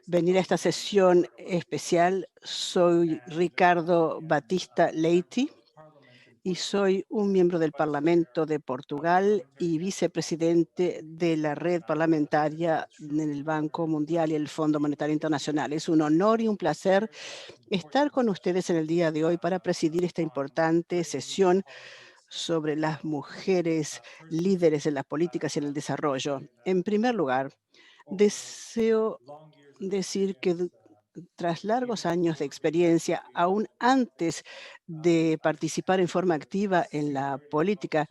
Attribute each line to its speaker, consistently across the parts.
Speaker 1: venir a esta sesión especial. Soy Ricardo Batista Leite y soy un miembro del Parlamento de Portugal y vicepresidente de la red parlamentaria en el Banco Mundial y el Fondo Monetario Internacional. Es un honor y un placer estar con ustedes en el día de hoy para presidir esta importante sesión sobre las mujeres líderes en las políticas y en el desarrollo. En primer lugar, deseo decir que tras largos años de experiencia, aún antes de participar en forma activa en la política,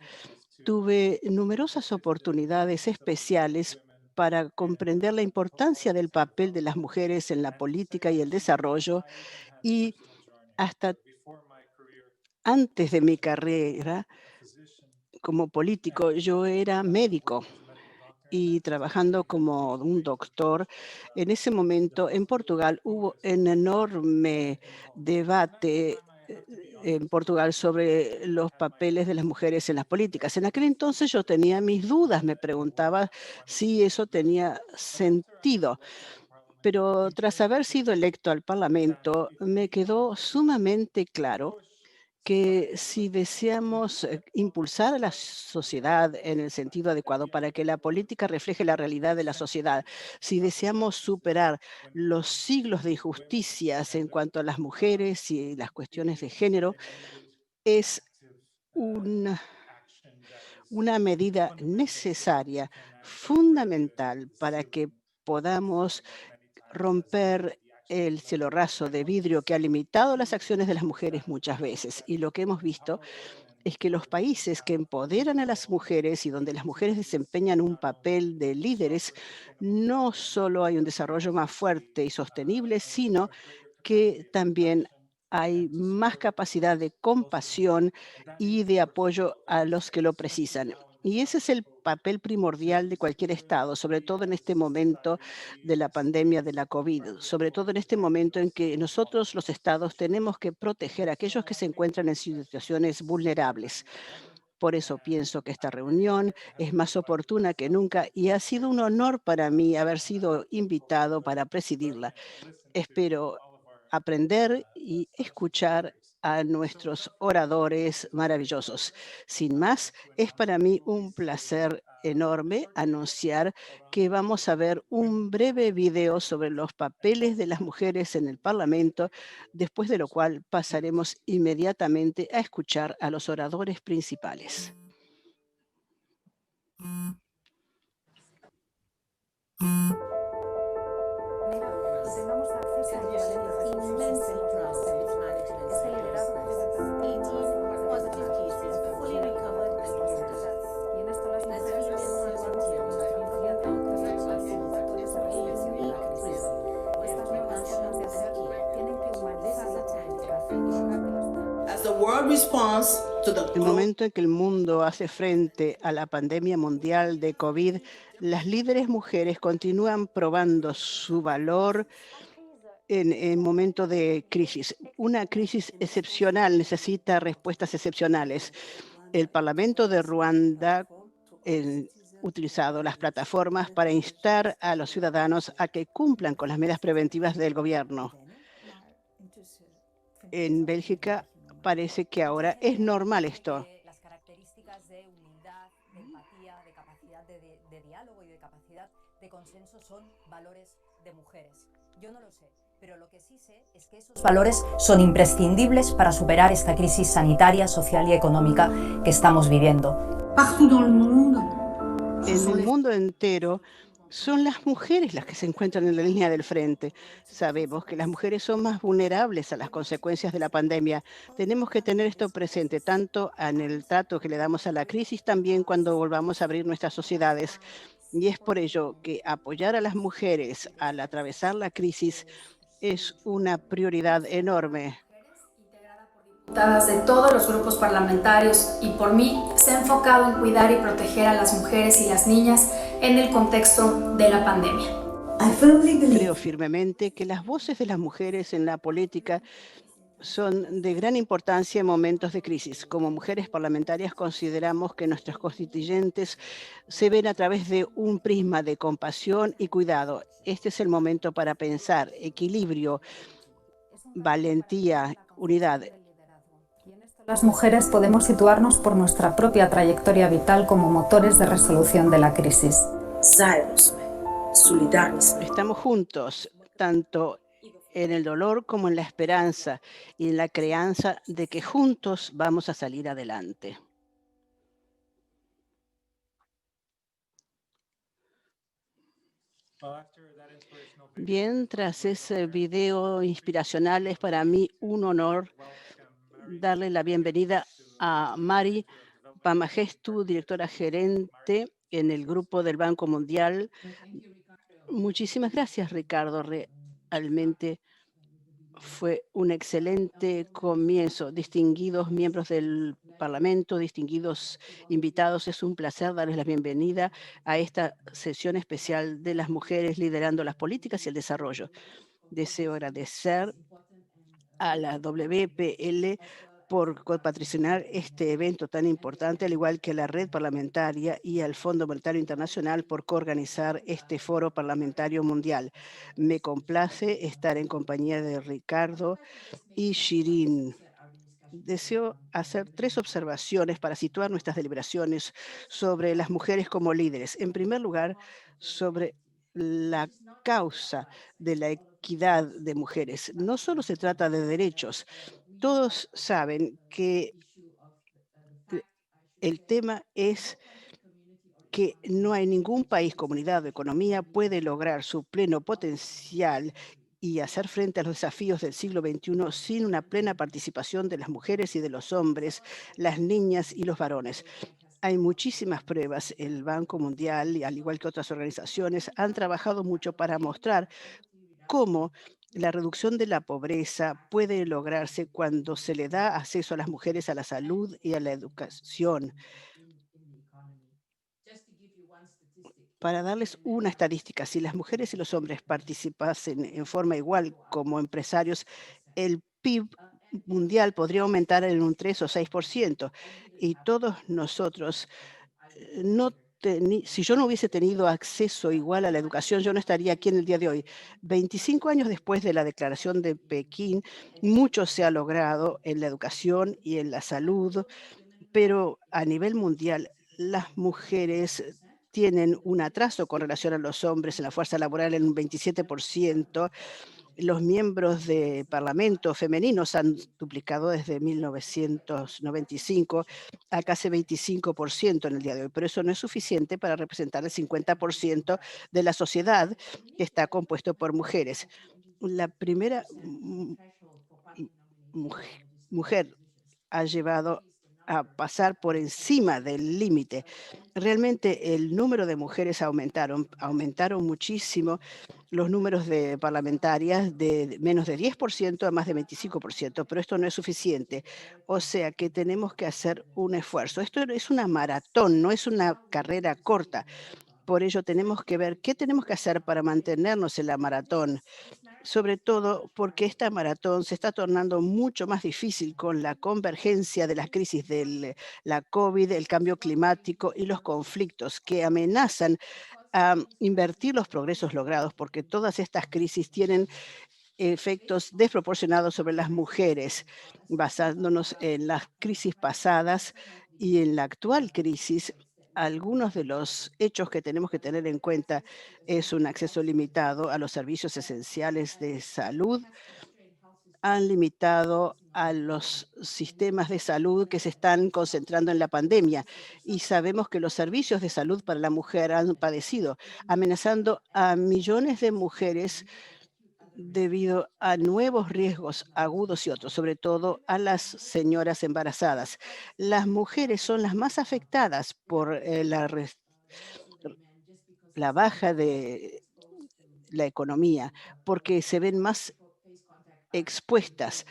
Speaker 1: tuve numerosas oportunidades especiales para comprender la importancia del papel de las mujeres en la política y el desarrollo, y hasta antes de mi carrera como político, yo era médico y trabajando como un doctor. En ese momento, en Portugal, hubo un enorme debate en Portugal sobre los papeles de las mujeres en las políticas. En aquel entonces yo tenía mis dudas, me preguntaba si eso tenía sentido. Pero tras haber sido electo al Parlamento, me quedó sumamente claro que si deseamos impulsar a la sociedad en el sentido adecuado para que la política refleje la realidad de la sociedad, si deseamos superar los siglos de injusticias en cuanto a las mujeres y las cuestiones de género, es una, una medida necesaria, fundamental, para que podamos romper el cielo raso de vidrio que ha limitado las acciones de las mujeres muchas veces. Y lo que hemos visto es que los países que empoderan a las mujeres y donde las mujeres desempeñan un papel de líderes, no solo hay un desarrollo más fuerte y sostenible, sino que también hay más capacidad de compasión y de apoyo a los que lo precisan. Y ese es el papel primordial de cualquier Estado, sobre todo en este momento de la pandemia de la COVID, sobre todo en este momento en que nosotros, los Estados, tenemos que proteger a aquellos que se encuentran en situaciones vulnerables. Por eso pienso que esta reunión es más oportuna que nunca y ha sido un honor para mí haber sido invitado para presidirla. Espero aprender y escuchar a nuestros oradores maravillosos. Sin más, es para mí un placer enorme anunciar que vamos a ver un breve video sobre los papeles de las mujeres en el Parlamento, después de lo cual pasaremos inmediatamente a escuchar a los oradores principales.
Speaker 2: Tengamos acceso a niveles inmensos este liderazgo positive cases fully recovered y en esto las mujeres estas nuevas formas de hacer tienen que humanizar la política y lograr que las
Speaker 3: As the world responds to the
Speaker 1: El momento en que el mundo hace frente a la pandemia mundial de COVID, las líderes mujeres continúan probando su valor en momentos de crisis. Una crisis excepcional necesita respuestas excepcionales. El Parlamento de Ruanda ha utilizado las plataformas para instar a los ciudadanos a que cumplan con las medidas preventivas del gobierno. En Bélgica parece que ahora es normal esto.
Speaker 4: Las características de humildad, de empatía, de capacidad de diálogo y de capacidad de consenso son valores de mujeres. Yo no lo sé, pero lo que sí sé es que esos valores son imprescindibles para superar esta crisis sanitaria, social y económica que estamos viviendo.
Speaker 1: En el mundo entero son las mujeres las que se encuentran en la línea del frente. Sabemos que las mujeres son más vulnerables a las consecuencias de la pandemia. Tenemos que tener esto presente, tanto en el trato que le damos a la crisis, también cuando volvamos a abrir nuestras sociedades. Y es por ello que apoyar a las mujeres al atravesar la crisis es una prioridad enorme.
Speaker 5: Diputadas de todos los grupos parlamentarios y por mí se ha enfocado en cuidar y proteger a las mujeres y las niñas en el contexto de la pandemia.
Speaker 1: Creo firmemente que las voces de las mujeres en la política son de gran importancia en momentos de crisis. Como mujeres parlamentarias consideramos que nuestras constituyentes se ven a través de un prisma de compasión y cuidado. Este es el momento para pensar equilibrio, valentía, unidad.
Speaker 2: Las mujeres podemos situarnos por nuestra propia trayectoria vital como motores de resolución de la crisis.
Speaker 1: Estamos juntos, tanto en el dolor como en la esperanza y en la creencia de que juntos vamos a salir adelante. Bien, tras ese video inspiracional, es para mí un honor darle la bienvenida a Mari Pamagestu, directora gerente en el grupo del Banco Mundial. Muchísimas gracias, Ricardo. Realmente fue un excelente comienzo. Distinguidos miembros del Parlamento, distinguidos invitados, es un placer darles la bienvenida a esta sesión especial de las mujeres liderando las políticas y el desarrollo. Deseo agradecer a la WPL por patrocinar este evento tan importante, al igual que a la Red Parlamentaria y al Fondo Monetario Internacional por coorganizar este foro parlamentario mundial. Me complace estar en compañía de Ricardo y Shirin. Deseo hacer 3 observaciones para situar nuestras deliberaciones sobre las mujeres como líderes. En primer lugar, sobre la causa de la equidad de mujeres. No solo se trata de derechos. Todos saben que el tema es que no hay ningún país, comunidad o economía puede lograr su pleno potencial y hacer frente a los desafíos del siglo XXI sin una plena participación de las mujeres y de los hombres, las niñas y los varones. Hay muchísimas pruebas. El Banco Mundial, y al igual que otras organizaciones, han trabajado mucho para mostrar cómo la reducción de la pobreza puede lograrse cuando se le da acceso a las mujeres a la salud y a la educación. Para darles una estadística, si las mujeres y los hombres participasen en forma igual como empresarios, el PIB mundial podría aumentar en un 3 o 6%. Y todos nosotros, si yo no hubiese tenido acceso igual a la educación, yo no estaría aquí en el día de hoy. 25 años después de la Declaración de Pekín, mucho se ha logrado en la educación y en la salud, pero a nivel mundial, las mujeres tienen un atraso con relación a los hombres en la fuerza laboral en un 27%. Los miembros de parlamento femeninos han duplicado desde 1995 a casi 25% en el día de hoy, pero eso no es suficiente para representar el 50% de la sociedad que está compuesto por mujeres. La primera mujer ha llevado a pasar por encima del límite. Realmente el número de mujeres aumentaron muchísimo los números de parlamentarias de menos de 10% a más de 25%, pero esto no es suficiente. O sea que tenemos que hacer un esfuerzo. Esto es una maratón, no es una carrera corta. Por ello tenemos que ver qué tenemos que hacer para mantenernos en la maratón, sobre todo porque esta maratón se está tornando mucho más difícil con la convergencia de las crisis de la COVID, el cambio climático y los conflictos que amenazan a invertir los progresos logrados, porque todas estas crisis tienen efectos desproporcionados sobre las mujeres, basándonos en las crisis pasadas y en la actual crisis. Algunos de los hechos que tenemos que tener en cuenta es un acceso limitado a los servicios esenciales de salud. Han limitado a los sistemas de salud que se están concentrando en la pandemia y sabemos que los servicios de salud para la mujer han padecido, amenazando a millones de mujeres debido a nuevos riesgos agudos y otros, sobre todo a las señoras embarazadas. Las mujeres son las más afectadas por la baja de la economía, porque se ven más expuestas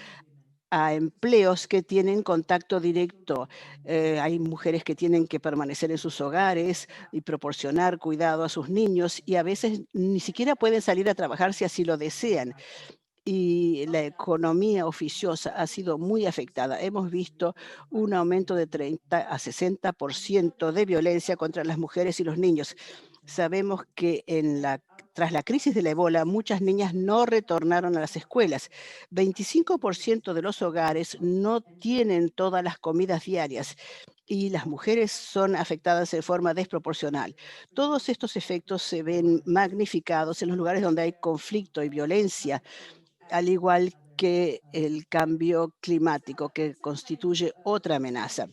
Speaker 1: a empleos que tienen contacto directo. Hay mujeres que tienen que permanecer en sus hogares y proporcionar cuidado a sus niños y a veces ni siquiera pueden salir a trabajar si así lo desean. y la economía oficiosa ha sido muy afectada. Hemos visto un aumento de 30 a 60% de violencia contra las mujeres y los niños. Sabemos que tras la crisis de la ébola, muchas niñas no retornaron a las escuelas. 25% de los hogares no tienen todas las comidas diarias y las mujeres son afectadas de forma desproporcional. Todos estos efectos se ven magnificados en los lugares donde hay conflicto y violencia, al igual que el cambio climático, que constituye otra amenaza.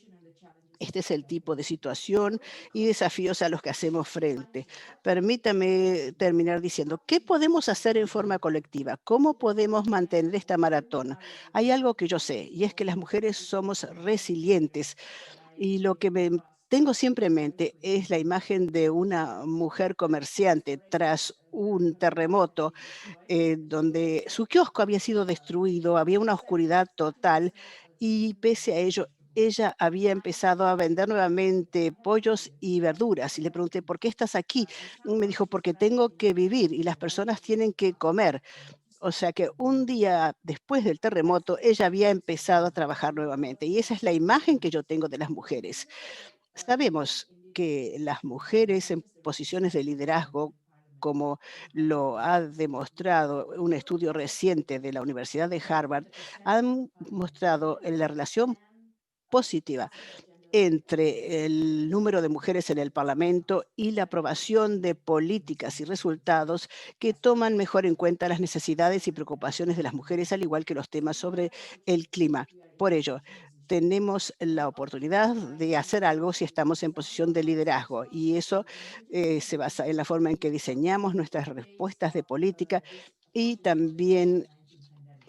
Speaker 1: Este es el tipo de situación y desafíos a los que hacemos frente. Permítame terminar diciendo, ¿qué podemos hacer en forma colectiva? ¿Cómo podemos mantener esta maratón? Hay algo que yo sé, y es que las mujeres somos resilientes. Y lo que tengo siempre en mente es la imagen de una mujer comerciante tras un terremoto donde su kiosco había sido destruido, había una oscuridad total y pese a ello, ella había empezado a vender nuevamente pollos y verduras. Y le pregunté, ¿por qué estás aquí? Y me dijo, porque tengo que vivir y las personas tienen que comer. O sea que un día después del terremoto, ella había empezado a trabajar nuevamente. Y esa es la imagen que yo tengo de las mujeres. Sabemos que las mujeres en posiciones de liderazgo, como lo ha demostrado un estudio reciente de la Universidad de Harvard, han mostrado la relación positiva entre el número de mujeres en el Parlamento y la aprobación de políticas y resultados que toman mejor en cuenta las necesidades y preocupaciones de las mujeres, al igual que los temas sobre el clima. Por ello, tenemos la oportunidad de hacer algo si estamos en posición de liderazgo y eso se basa en la forma en que diseñamos nuestras respuestas de política y también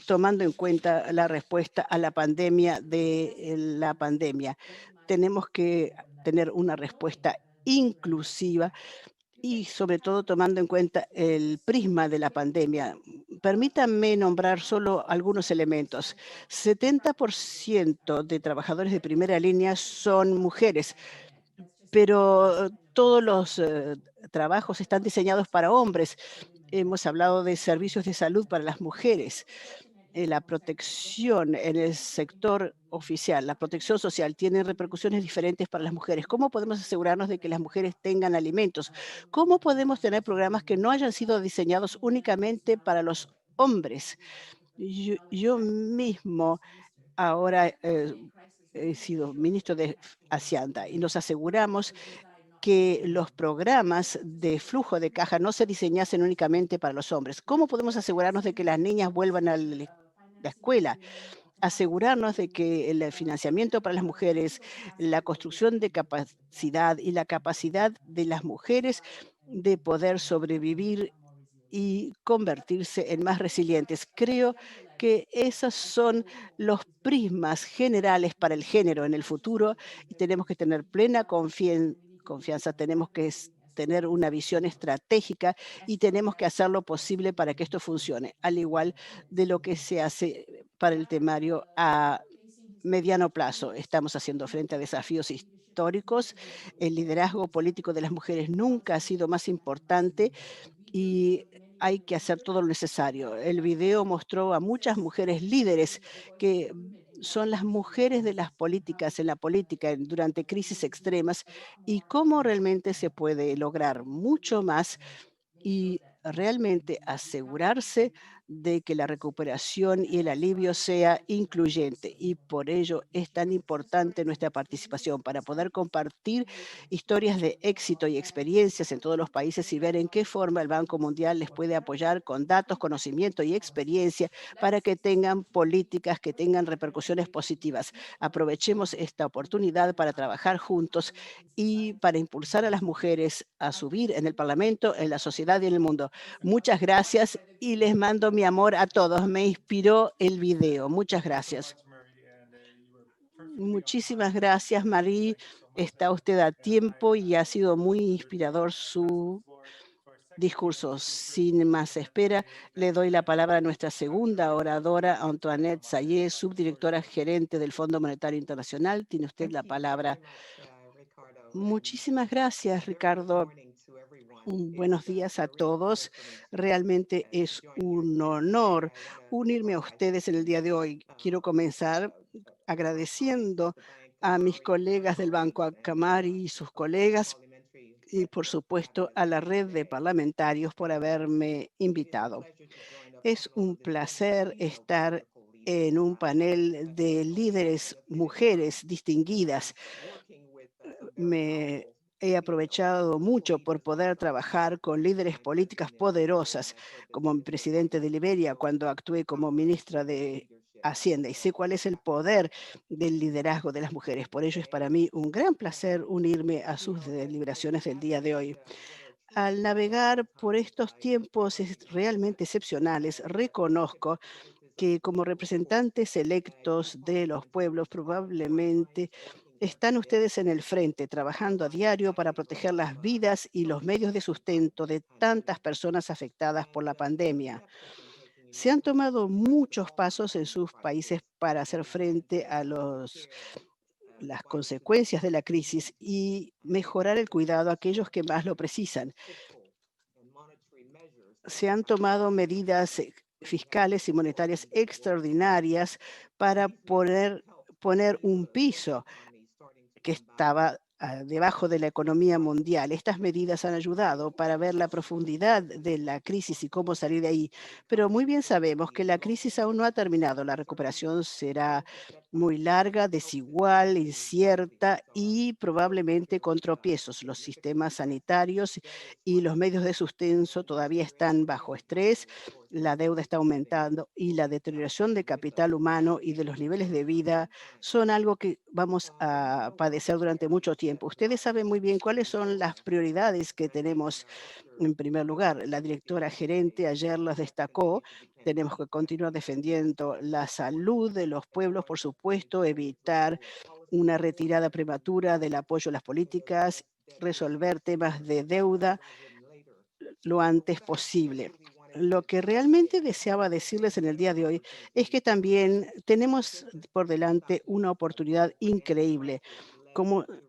Speaker 1: tomando en cuenta la respuesta a la pandemia la pandemia. Tenemos que tener una respuesta inclusiva y sobre todo tomando en cuenta el prisma de la pandemia. Permítanme nombrar solo algunos elementos. 70% de trabajadores de primera línea son mujeres, pero todos los trabajos están diseñados para hombres. Hemos hablado de servicios de salud para las mujeres, la protección en el sector oficial, la protección social, tiene repercusiones diferentes para las mujeres. ¿Cómo podemos asegurarnos de que las mujeres tengan alimentos? ¿Cómo podemos tener programas que no hayan sido diseñados únicamente para los hombres? Yo mismo ahora he sido ministro de Hacienda y nos aseguramos que los programas de flujo de caja no se diseñasen únicamente para los hombres. ¿Cómo podemos asegurarnos de que las niñas vuelvan a la escuela? Asegurarnos de que el financiamiento para las mujeres, la construcción de capacidad y la capacidad de las mujeres de poder sobrevivir y convertirse en más resilientes. Creo que esos son los prismas generales para el género en el futuro y tenemos que tener plena confianza, tenemos que tener una visión estratégica y tenemos que hacer lo posible para que esto funcione, al igual de lo que se hace para el temario a mediano plazo. Estamos haciendo frente a desafíos históricos. El liderazgo político de las mujeres nunca ha sido más importante y hay que hacer todo lo necesario. El video mostró a muchas mujeres líderes que son las mujeres de las políticas, en la política, durante crisis extremas y cómo realmente se puede lograr mucho más y realmente asegurarse de que la recuperación y el alivio sea incluyente. Y por ello es tan importante nuestra participación para poder compartir historias de éxito y experiencias en todos los países y ver en qué forma el Banco Mundial les puede apoyar con datos, conocimiento y experiencia para que tengan políticas que tengan repercusiones positivas. Aprovechemos esta oportunidad para trabajar juntos y para impulsar a las mujeres a subir en el Parlamento, en la sociedad y en el mundo. Muchas gracias y les mando mi amor a todos. Me inspiró el video. Muchas gracias. Muchísimas gracias, Marie. Está usted a tiempo y ha sido muy inspirador su discurso. Sin más espera, le doy la palabra a nuestra segunda oradora, Antoinette Sayé, subdirectora gerente del Fondo Monetario Internacional. Tiene usted la palabra. Muchísimas gracias, Ricardo. Buenos días a todos. Realmente es un honor unirme a ustedes en el día de hoy. Quiero comenzar agradeciendo a mis colegas del Banco Acamari y sus colegas y, por supuesto, a la red de parlamentarios por haberme invitado. Es un placer estar en un panel de líderes mujeres distinguidas. Me he aprovechado mucho por poder trabajar con líderes políticas poderosas, como mi presidente de Liberia cuando actué como ministra de Hacienda, y sé cuál es el poder del liderazgo de las mujeres. Por ello es para mí un gran placer unirme a sus deliberaciones del día de hoy. Al navegar por estos tiempos realmente excepcionales, reconozco que como representantes electos de los pueblos probablemente están ustedes en el frente, trabajando a diario para proteger las vidas y los medios de sustento de tantas personas afectadas por la pandemia. Se han tomado muchos pasos en sus países para hacer frente a las consecuencias de la crisis y mejorar el cuidado a aquellos que más lo precisan. Se han tomado medidas fiscales y monetarias extraordinarias para poner un piso que estaba debajo de la economía mundial. Estas medidas han ayudado para ver la profundidad de la crisis y cómo salir de ahí. Pero muy bien sabemos que la crisis aún no ha terminado. La recuperación será muy larga, desigual, incierta y probablemente con tropiezos. Los sistemas sanitarios y los medios de sustento todavía están bajo estrés, la deuda está aumentando y la deterioración de capital humano y de los niveles de vida son algo que vamos a padecer durante mucho tiempo. Ustedes saben muy bien cuáles son las prioridades que tenemos en primer lugar. La directora gerente ayer las destacó. Tenemos que continuar defendiendo la salud de los pueblos, por supuesto, evitar una retirada prematura del apoyo a las políticas, resolver temas de deuda lo antes posible. Lo que realmente deseaba decirles en el día de hoy es que también tenemos por delante una oportunidad increíble.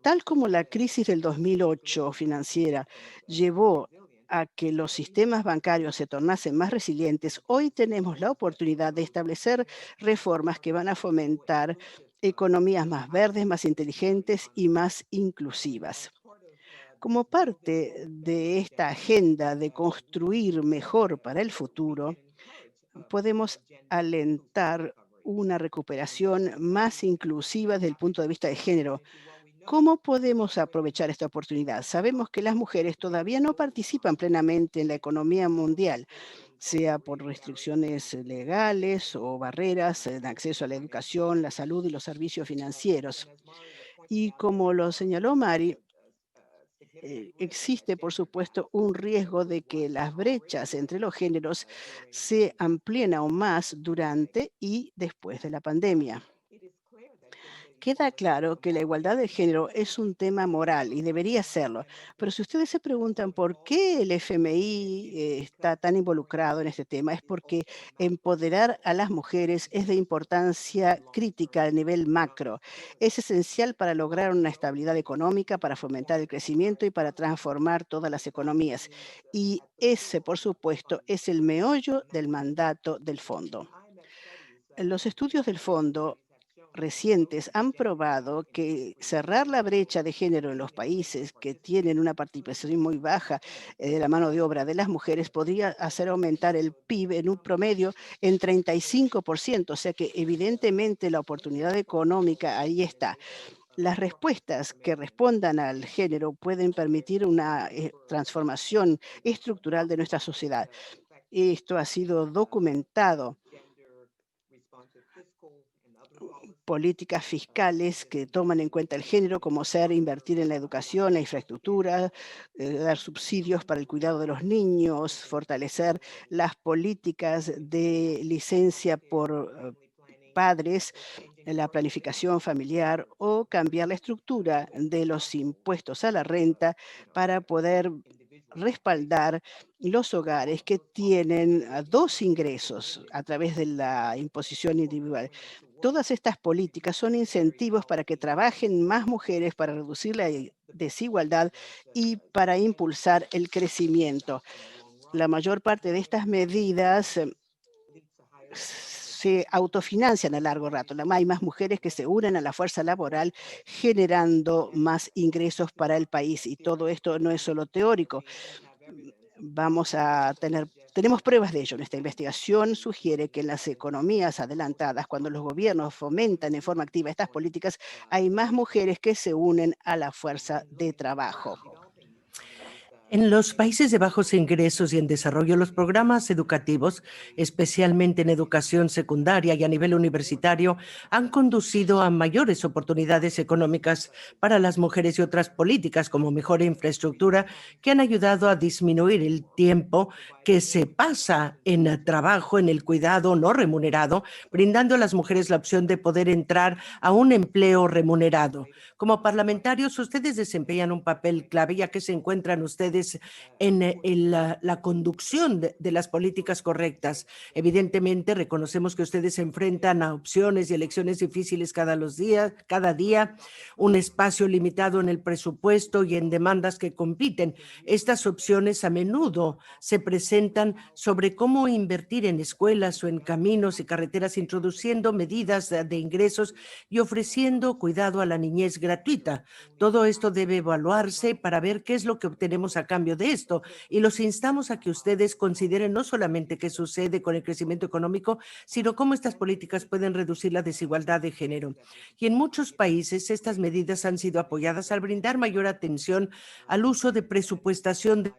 Speaker 1: Tal como la crisis del 2008 financiera llevó a que los sistemas bancarios se tornasen más resilientes, hoy tenemos la oportunidad de establecer reformas que van a fomentar economías más verdes, más inteligentes y más inclusivas. Como parte de esta agenda de construir mejor para el futuro, podemos alentar una recuperación más inclusiva desde el punto de vista de género. ¿Cómo podemos aprovechar esta oportunidad? Sabemos que las mujeres todavía no participan plenamente en la economía mundial, sea por restricciones legales o barreras en acceso a la educación, la salud y los servicios financieros. Y como lo señaló Mari, existe, por supuesto, un riesgo de que las brechas entre los géneros se amplíen aún más durante y después de la pandemia. Queda claro que la igualdad de género es un tema moral y debería serlo, pero si ustedes se preguntan por qué el FMI está tan involucrado en este tema, es porque empoderar a las mujeres es de importancia crítica a nivel macro. Es esencial para lograr una estabilidad económica, para fomentar el crecimiento y para transformar todas las economías. Y ese, por supuesto, es el meollo del mandato del fondo. Los estudios del fondo recientes han probado que cerrar la brecha de género en los países que tienen una participación muy baja de la mano de obra de las mujeres podría hacer aumentar el PIB en un promedio en 35%, o sea que evidentemente la oportunidad económica ahí está. Las respuestas que respondan al género pueden permitir una transformación estructural de nuestra sociedad. Esto ha sido documentado. Políticas fiscales que toman en cuenta el género, como ser invertir en la educación, la infraestructura, dar subsidios para el cuidado de los niños, fortalecer las políticas de licencia por padres, la planificación familiar o cambiar la estructura de los impuestos a la renta para poder respaldar los hogares que tienen dos ingresos a través de la imposición individual. Todas estas políticas son incentivos para que trabajen más mujeres para reducir la desigualdad y para impulsar el crecimiento. La mayor parte de estas medidas se autofinancian a largo rato. Hay más mujeres que se unen a la fuerza laboral, generando más ingresos para el país. Y todo esto no es solo teórico. Tenemos pruebas de ello. Nuestra investigación sugiere que en las economías adelantadas, cuando los gobiernos fomentan en forma activa estas políticas, hay más mujeres que se unen a la fuerza de trabajo.
Speaker 6: En los países de bajos ingresos y en desarrollo, los programas educativos, especialmente en educación secundaria y a nivel universitario, han conducido a mayores oportunidades económicas para las mujeres y otras políticas como mejor infraestructura que han ayudado a disminuir el tiempo que se pasa en el trabajo, en el cuidado no remunerado, brindando a las mujeres la opción de poder entrar a un empleo remunerado. Como parlamentarios, ustedes desempeñan un papel clave ya que se encuentran ustedes en la conducción de las políticas correctas. Evidentemente, reconocemos que ustedes se enfrentan a opciones y elecciones difíciles cada día, un espacio limitado en el presupuesto y en demandas que compiten. Estas opciones a menudo se presentan sobre cómo invertir en escuelas o en caminos y carreteras, introduciendo medidas de ingresos y ofreciendo cuidado a la niñez gratuita. Todo esto debe evaluarse para ver qué es lo que obtenemos a cambio de esto, y los instamos a que ustedes consideren no solamente qué sucede con el crecimiento económico, sino cómo estas políticas pueden reducir la desigualdad de género. Y en muchos países estas medidas han sido apoyadas al brindar mayor atención al uso de presupuestación de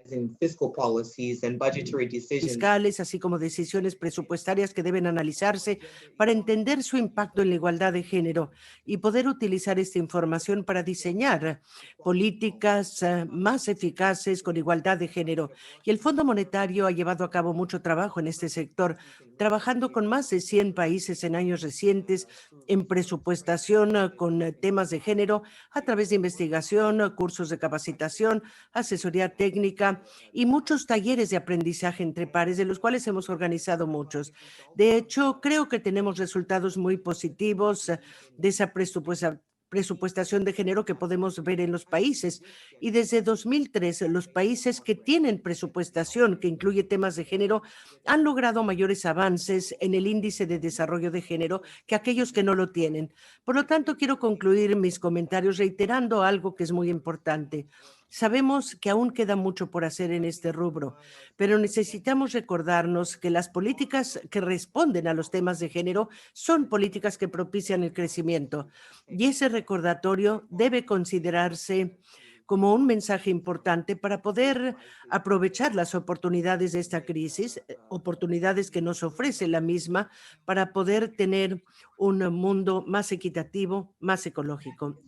Speaker 6: fiscales, así como decisiones presupuestarias que deben analizarse para entender su impacto en la igualdad de género y poder utilizar esta información para diseñar políticas más eficaces con igualdad de género. Y el Fondo Monetario ha llevado a cabo mucho trabajo en este sector, trabajando con más de 100 países en años recientes en presupuestación con temas de género a través de investigación, cursos de capacitación, asesoría técnica y muchos talleres de aprendizaje entre pares, de los cuales hemos organizado muchos. De hecho, creo que tenemos resultados muy positivos de esa presupuestación de género que podemos ver en los países. Y desde 2003, los países que tienen presupuestación que incluye temas de género han logrado mayores avances en el índice de desarrollo de género que aquellos que no lo tienen. Por lo tanto, quiero concluir mis comentarios reiterando algo que es muy importante. Sabemos que aún queda mucho por hacer en este rubro, pero necesitamos recordarnos que las políticas que responden a los temas de género son políticas que propician el crecimiento, y ese recordatorio debe considerarse como un mensaje importante para poder aprovechar las oportunidades de esta crisis, oportunidades que nos ofrece la misma para poder tener un mundo más equitativo, más ecológico.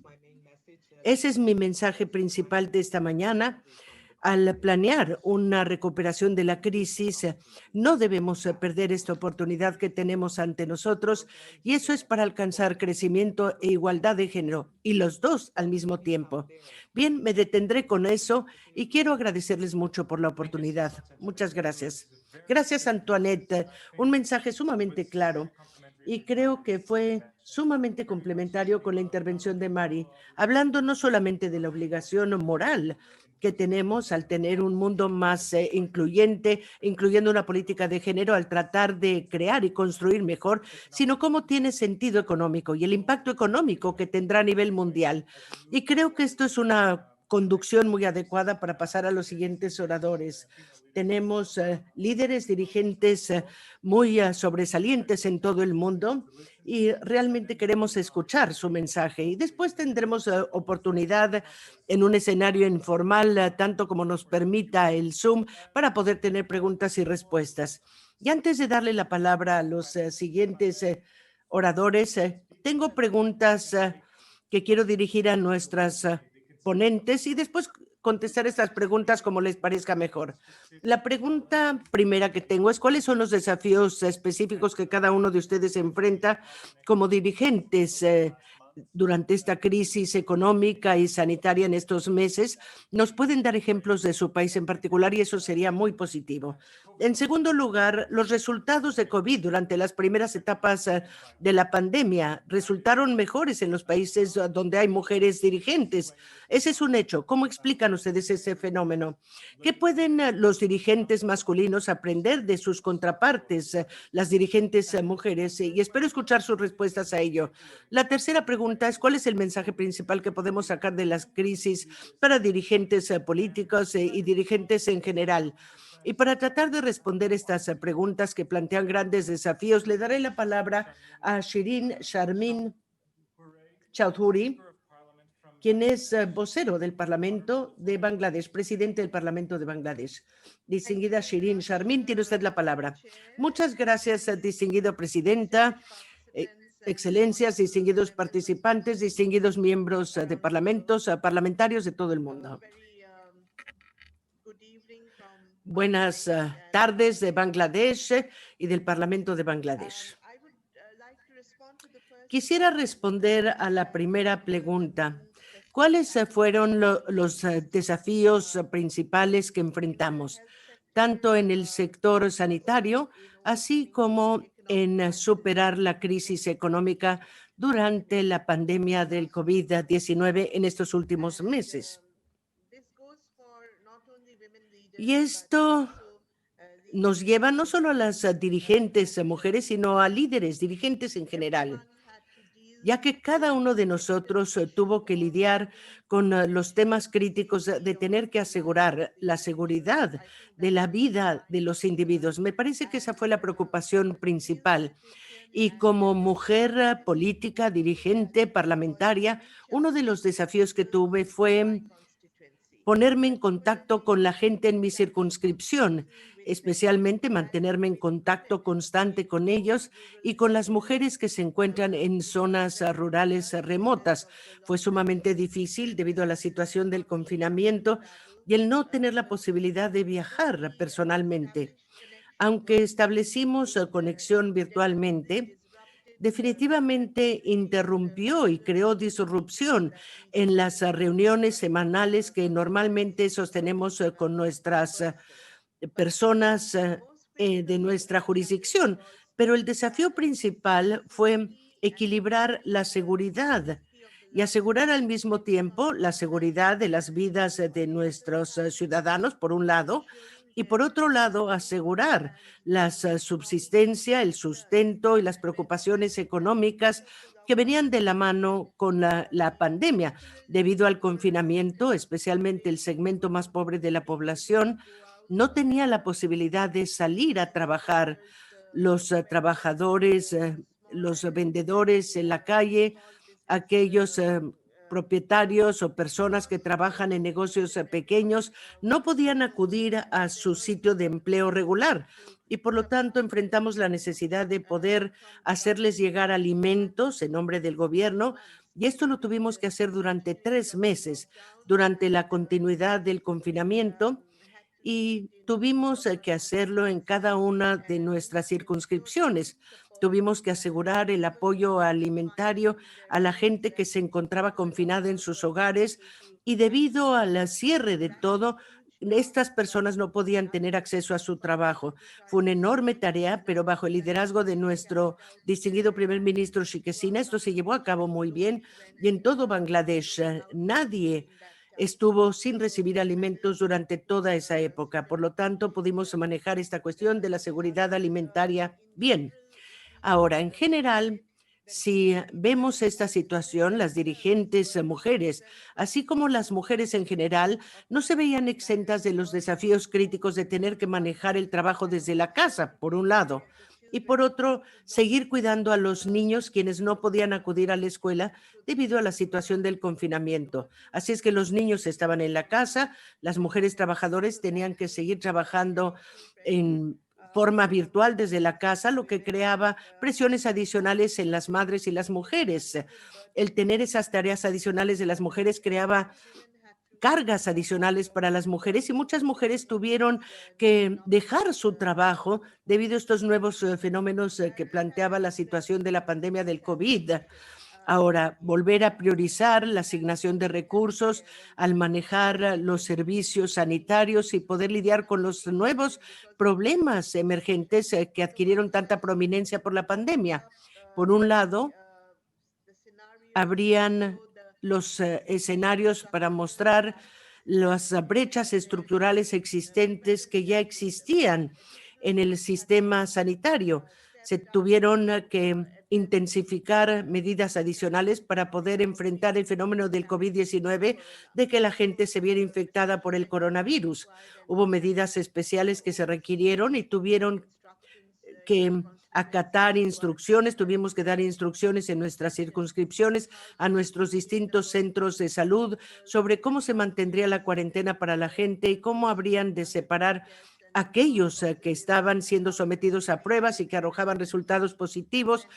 Speaker 6: Ese es mi mensaje principal de esta mañana. Al planear una recuperación de la crisis, no debemos perder esta oportunidad que tenemos ante nosotros, y eso es para alcanzar crecimiento e igualdad de género, y los dos al mismo tiempo. Bien, me detendré con eso y quiero agradecerles mucho por la oportunidad. Muchas gracias. Gracias, Antoinette. Un mensaje sumamente claro. Y creo que fue sumamente complementario con la intervención de Mari, hablando no solamente de la obligación moral que tenemos al tener un mundo más incluyente, incluyendo una política de género, al tratar de crear y construir mejor, sino cómo tiene sentido económico y el impacto económico que tendrá a nivel mundial. Y creo que esto es una conducción muy adecuada para pasar a los siguientes oradores. Tenemos líderes, dirigentes muy sobresalientes en todo el mundo y realmente queremos escuchar su mensaje. Y después tendremos oportunidad en un escenario informal, tanto como nos permita el Zoom, para poder tener preguntas y respuestas. Y antes de darle la palabra a los siguientes oradores, tengo preguntas que quiero dirigir a nuestras ponentes y después contestar estas preguntas como les parezca mejor. La pregunta primera que tengo es: ¿cuáles son los desafíos específicos que cada uno de ustedes enfrenta como dirigentes durante esta crisis económica y sanitaria en estos meses, nos pueden dar ejemplos de su país en particular y eso sería muy positivo. En segundo lugar, los resultados de COVID durante las primeras etapas de la pandemia resultaron mejores en los países donde hay mujeres dirigentes. Ese es un hecho. ¿Cómo explican ustedes ese fenómeno? ¿Qué pueden los dirigentes masculinos aprender de sus contrapartes, las dirigentes mujeres? Y espero escuchar sus respuestas a ello. La tercera pregunta es, ¿cuál es el mensaje principal que podemos sacar de las crisis para dirigentes políticos y dirigentes en general? Y para tratar de responder estas preguntas que plantean grandes desafíos, le daré la palabra a Shirin Sharmin Chaudhuri, quien es vocero del Parlamento de Bangladesh, presidente del Parlamento de Bangladesh. Distinguida Shirin Sharmin, tiene usted la palabra. Muchas gracias, distinguida presidenta. Excelencias, distinguidos participantes, distinguidos miembros de parlamentos, parlamentarios de todo el mundo. Buenas tardes de Bangladesh y del Parlamento de Bangladesh. Quisiera responder a la primera pregunta. ¿Cuáles fueron los desafíos principales que enfrentamos, tanto en el sector sanitario, así como en superar la crisis económica durante la pandemia del COVID-19 en estos últimos meses? Y esto nos lleva no solo a las dirigentes mujeres, sino a líderes, dirigentes en general, ya que cada uno de nosotros tuvo que lidiar con los temas críticos de tener que asegurar la seguridad de la vida de los individuos. Me parece que esa fue la preocupación principal. Y como mujer política, dirigente, parlamentaria, uno de los desafíos que tuve fue ponerme en contacto con la gente en mi circunscripción, especialmente mantenerme en contacto constante con ellos y con las mujeres que se encuentran en zonas rurales remotas. Fue sumamente difícil debido a la situación del confinamiento y el no tener la posibilidad de viajar personalmente. Aunque establecimos conexión virtualmente, definitivamente interrumpió y creó disrupción en las reuniones semanales que normalmente sostenemos con nuestras personas de nuestra jurisdicción. Pero el desafío principal fue equilibrar la seguridad y asegurar al mismo tiempo la seguridad de las vidas de nuestros ciudadanos, por un lado, y por otro lado, asegurar la subsistencia, el sustento y las preocupaciones económicas que venían de la mano con la pandemia. Debido al confinamiento, especialmente el segmento más pobre de la población, no tenía la posibilidad de salir a trabajar. Los trabajadores, los vendedores en la calle, aquellos propietarios o personas que trabajan en negocios pequeños no podían acudir a su sitio de empleo regular y por lo tanto enfrentamos la necesidad de poder hacerles llegar alimentos en nombre del gobierno y esto lo tuvimos que hacer durante 3 meses, durante la continuidad del confinamiento y tuvimos que hacerlo en cada una de nuestras circunscripciones. Tuvimos que asegurar el apoyo alimentario a la gente que se encontraba confinada en sus hogares y debido al cierre de todo, estas personas no podían tener acceso a su trabajo. Fue una enorme tarea, pero bajo el liderazgo de nuestro distinguido primer ministro Sheikh Hasina, esto se llevó a cabo muy bien y en todo Bangladesh nadie estuvo sin recibir alimentos durante toda esa época. Por lo tanto, pudimos manejar esta cuestión de la seguridad alimentaria bien. Ahora, en general, si vemos esta situación, las dirigentes mujeres, así como las mujeres en general, no se veían exentas de los desafíos críticos de tener que manejar el trabajo desde la casa, por un lado, y por otro, seguir cuidando a los niños quienes no podían acudir a la escuela debido a la situación del confinamiento. Así es que los niños estaban en la casa, las mujeres trabajadoras tenían que seguir trabajando en forma virtual desde la casa, lo que creaba presiones adicionales en las madres y las mujeres. El tener esas tareas adicionales de las mujeres creaba cargas adicionales para las mujeres y muchas mujeres tuvieron que dejar su trabajo debido a estos nuevos fenómenos que planteaba la situación de la pandemia del COVID. Ahora, volver a priorizar la asignación de recursos al manejar los servicios sanitarios y poder lidiar con los nuevos problemas emergentes que adquirieron tanta prominencia por la pandemia. Por un lado, habrían los escenarios para mostrar las brechas estructurales existentes que ya existían en el sistema sanitario. Se tuvieron que intensificar medidas adicionales para poder enfrentar el fenómeno del COVID-19, de que la gente se viera infectada por el coronavirus. Hubo medidas especiales que se requirieron y tuvieron que acatar instrucciones, tuvimos que dar instrucciones en nuestras circunscripciones a nuestros distintos centros de salud sobre cómo se mantendría la cuarentena para la gente y cómo habrían de separar aquellos que estaban siendo sometidos a pruebas y que arrojaban resultados positivos,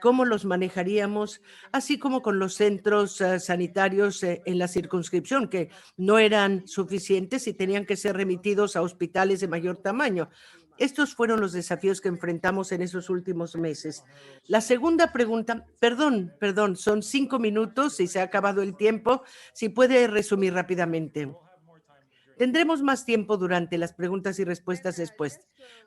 Speaker 6: cómo los manejaríamos, así como con los centros sanitarios en la circunscripción, que no eran suficientes y tenían que ser remitidos a hospitales de mayor tamaño. Estos fueron los desafíos que enfrentamos en esos últimos meses. La segunda pregunta, perdón, son 5 minutos y se ha acabado el tiempo. Si puede resumir rápidamente. Tendremos más tiempo durante las preguntas y respuestas después.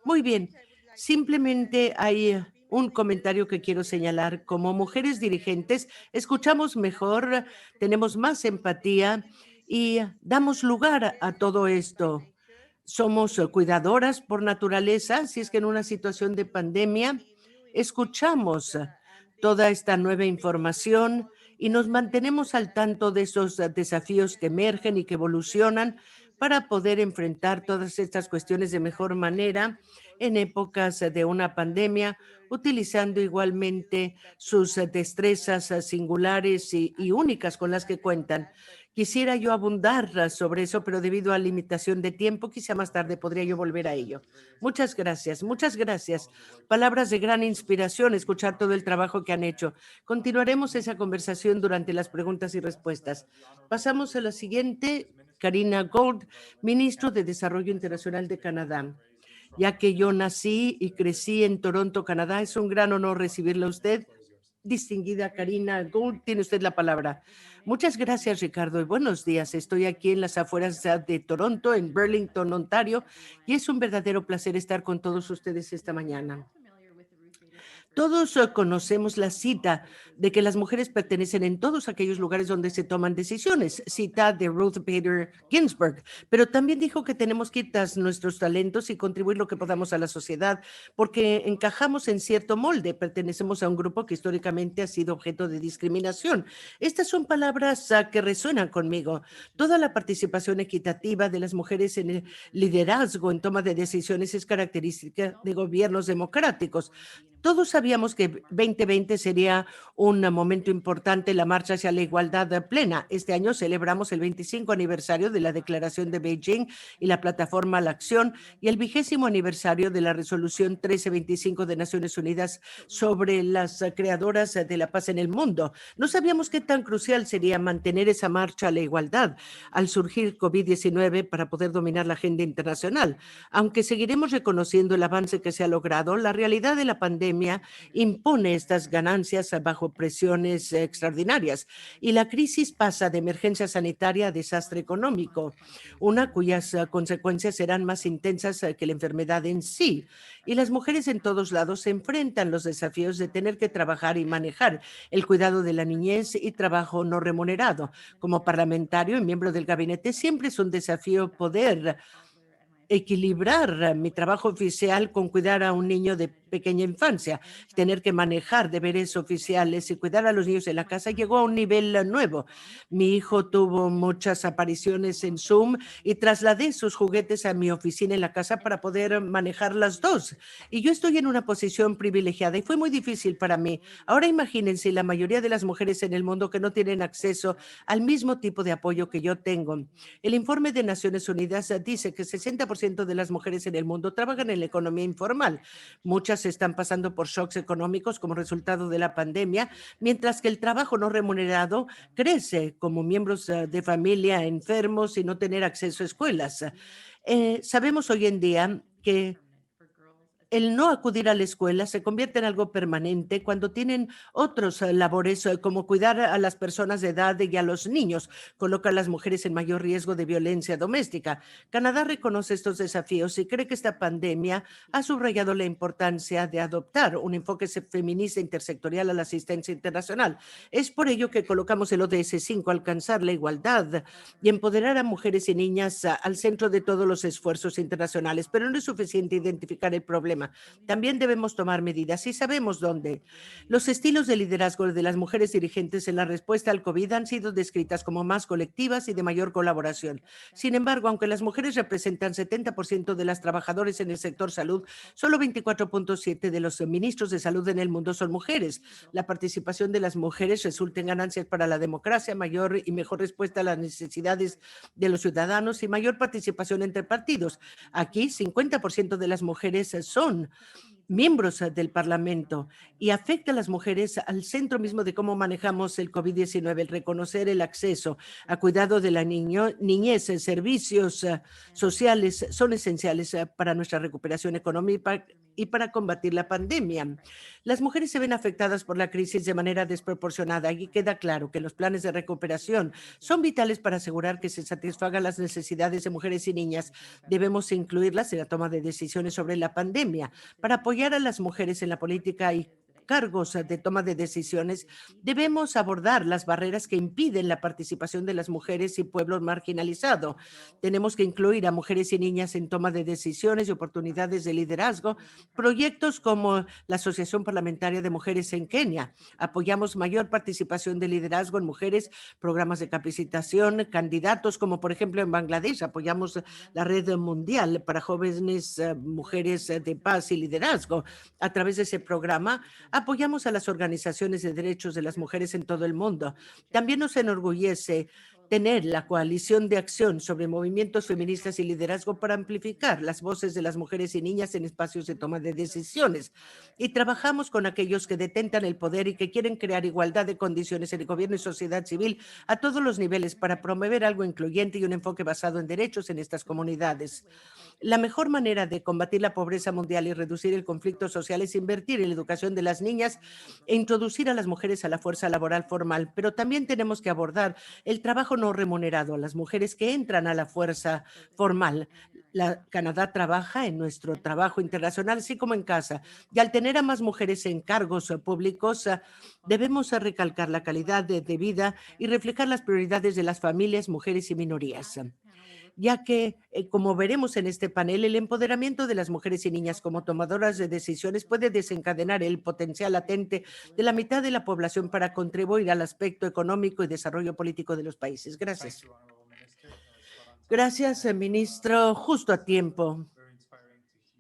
Speaker 6: Muy bien, simplemente hay un comentario que quiero señalar. Como mujeres dirigentes, escuchamos mejor, tenemos más empatía y damos lugar a todo esto. Somos cuidadoras por naturaleza, si es que en una situación de pandemia escuchamos toda esta nueva información y nos mantenemos al tanto de esos desafíos que emergen y que evolucionan para poder enfrentar todas estas cuestiones de mejor manera en épocas de una pandemia, utilizando igualmente sus destrezas singulares y únicas con las que cuentan. Quisiera yo abundar sobre eso, pero debido a limitación de tiempo, quizá más tarde podría yo volver a ello. Muchas gracias, muchas gracias. Palabras de gran inspiración, escuchar todo el trabajo que han hecho. Continuaremos esa conversación durante las preguntas y respuestas. Pasamos a la siguiente, Karina Gold, ministro de Desarrollo Internacional de Canadá. Ya que yo nací y crecí en Toronto, Canadá, es un gran honor recibirla a usted. Distinguida Karina Gould, tiene usted la palabra. Muchas gracias, Ricardo, y buenos días. Estoy aquí en las afueras de Toronto, en Burlington, Ontario, y es un verdadero placer estar con todos ustedes esta mañana. Todos conocemos la cita de que las mujeres pertenecen en todos aquellos lugares donde se toman decisiones, cita de Ruth Bader Ginsburg, pero también dijo que tenemos que ir tras nuestros talentos y contribuir lo que podamos a la sociedad, porque encajamos en cierto molde, pertenecemos a un grupo que históricamente ha sido objeto de discriminación. Estas son palabras que resuenan conmigo. Toda la participación equitativa de las mujeres en el liderazgo en toma de decisiones es característica de gobiernos democráticos. Todos sabíamos que 2020 sería un momento importante en la marcha hacia la igualdad plena. Este año celebramos el 25 aniversario de la Declaración de Beijing y la Plataforma a la Acción y el 20º aniversario de la Resolución 1325 de Naciones Unidas sobre las creadoras de la paz en el mundo. No sabíamos qué tan crucial sería mantener esa marcha a la igualdad al surgir COVID-19 para poder dominar la agenda internacional. Aunque seguiremos reconociendo el avance que se ha logrado, la realidad de la pandemia impone estas ganancias bajo presiones extraordinarias y la crisis pasa de emergencia sanitaria a desastre económico, una cuyas consecuencias serán más intensas que la enfermedad en sí. Y las mujeres en todos lados se enfrentan los desafíos de tener que trabajar y manejar el cuidado de la niñez y trabajo no remunerado. Como parlamentario y miembro del gabinete, siempre es un desafío poder equilibrar mi trabajo oficial con cuidar a un niño de pequeña infancia. Tener que manejar deberes oficiales y cuidar a los niños en la casa llegó a un nivel nuevo. Mi hijo tuvo muchas apariciones en Zoom y trasladé sus juguetes a mi oficina en la casa para poder manejar las dos. Y yo estoy en una posición privilegiada y fue muy difícil para mí. Ahora imagínense la mayoría de las mujeres en el mundo que no tienen acceso al mismo tipo de apoyo que yo tengo. El informe de Naciones Unidas dice que 60% de las mujeres en el mundo trabajan en la economía informal. Muchas están pasando por shocks económicos como resultado de la pandemia, mientras que el trabajo no remunerado crece como miembros de familia enfermos y no tener acceso a escuelas. Sabemos hoy en día que el no acudir a la escuela se convierte en algo permanente cuando tienen otros labores como cuidar a las personas de edad y a los niños, coloca a las mujeres en mayor riesgo de violencia doméstica. Canadá reconoce estos desafíos y cree que esta pandemia ha subrayado la importancia de adoptar un enfoque feminista intersectorial a la asistencia internacional. Es por ello que colocamos el ODS 5, alcanzar la igualdad y empoderar a mujeres y niñas al centro de todos los esfuerzos internacionales. Pero no es suficiente identificar el problema. También debemos tomar medidas y sabemos dónde. Los estilos de liderazgo de las mujeres dirigentes en la respuesta al COVID han sido descritas como más colectivas y de mayor colaboración. Sin embargo, aunque las mujeres representan 70% de las trabajadoras en el sector salud, solo 24.7 de los ministros de salud en el mundo son mujeres. La participación de las mujeres resulta en ganancias para la democracia, mayor y mejor respuesta a las necesidades de los ciudadanos y mayor participación entre partidos. Aquí, 50% de las mujeres son miembros del Parlamento y afecta a las mujeres al centro mismo de cómo manejamos el COVID-19, el reconocer el acceso a cuidado de la niñez, servicios sociales son esenciales para nuestra recuperación económica y para combatir la pandemia. Las mujeres se ven afectadas por la crisis de manera desproporcionada y queda claro que los planes de recuperación son vitales para asegurar que se satisfagan las necesidades de mujeres y niñas. Debemos incluirlas en la toma de decisiones sobre la pandemia. Para apoyar a las mujeres en la política y cargos de toma de decisiones, debemos abordar las barreras que impiden la participación de las mujeres y pueblos marginalizados. Tenemos que incluir a mujeres y niñas en toma de decisiones y oportunidades de liderazgo. Proyectos como la Asociación Parlamentaria de Mujeres en Kenia. Apoyamos mayor participación de liderazgo en mujeres, programas de capacitación, candidatos como por ejemplo en Bangladesh. Apoyamos la Red Mundial para Jóvenes Mujeres de Paz y Liderazgo. A través de ese programa, apoyamos a las organizaciones de derechos de las mujeres en todo el mundo. También nos enorgullece tener la coalición de acción sobre movimientos feministas y liderazgo para amplificar las voces de las mujeres y niñas en espacios de toma de decisiones. Y trabajamos con aquellos que detentan el poder y que quieren crear igualdad de condiciones en el gobierno y sociedad civil a todos los niveles para promover algo incluyente y un enfoque basado en derechos en estas comunidades. La mejor manera de combatir la pobreza mundial y reducir el conflicto social es invertir en la educación de las niñas e introducir a las mujeres a la fuerza laboral formal, pero también tenemos que abordar el trabajo no remunerado, a las mujeres que entran a la fuerza formal. Canadá trabaja en nuestro trabajo internacional, así como en casa, y al tener a más mujeres en cargos públicos, debemos recalcar la calidad de vida y reflejar las prioridades de las familias, mujeres y minorías, ya que, como veremos en este panel, el empoderamiento de las mujeres y niñas como tomadoras de decisiones puede desencadenar el potencial latente de la mitad de la población para contribuir al aspecto económico y desarrollo político de los países. Gracias. Gracias, ministro. Justo a tiempo.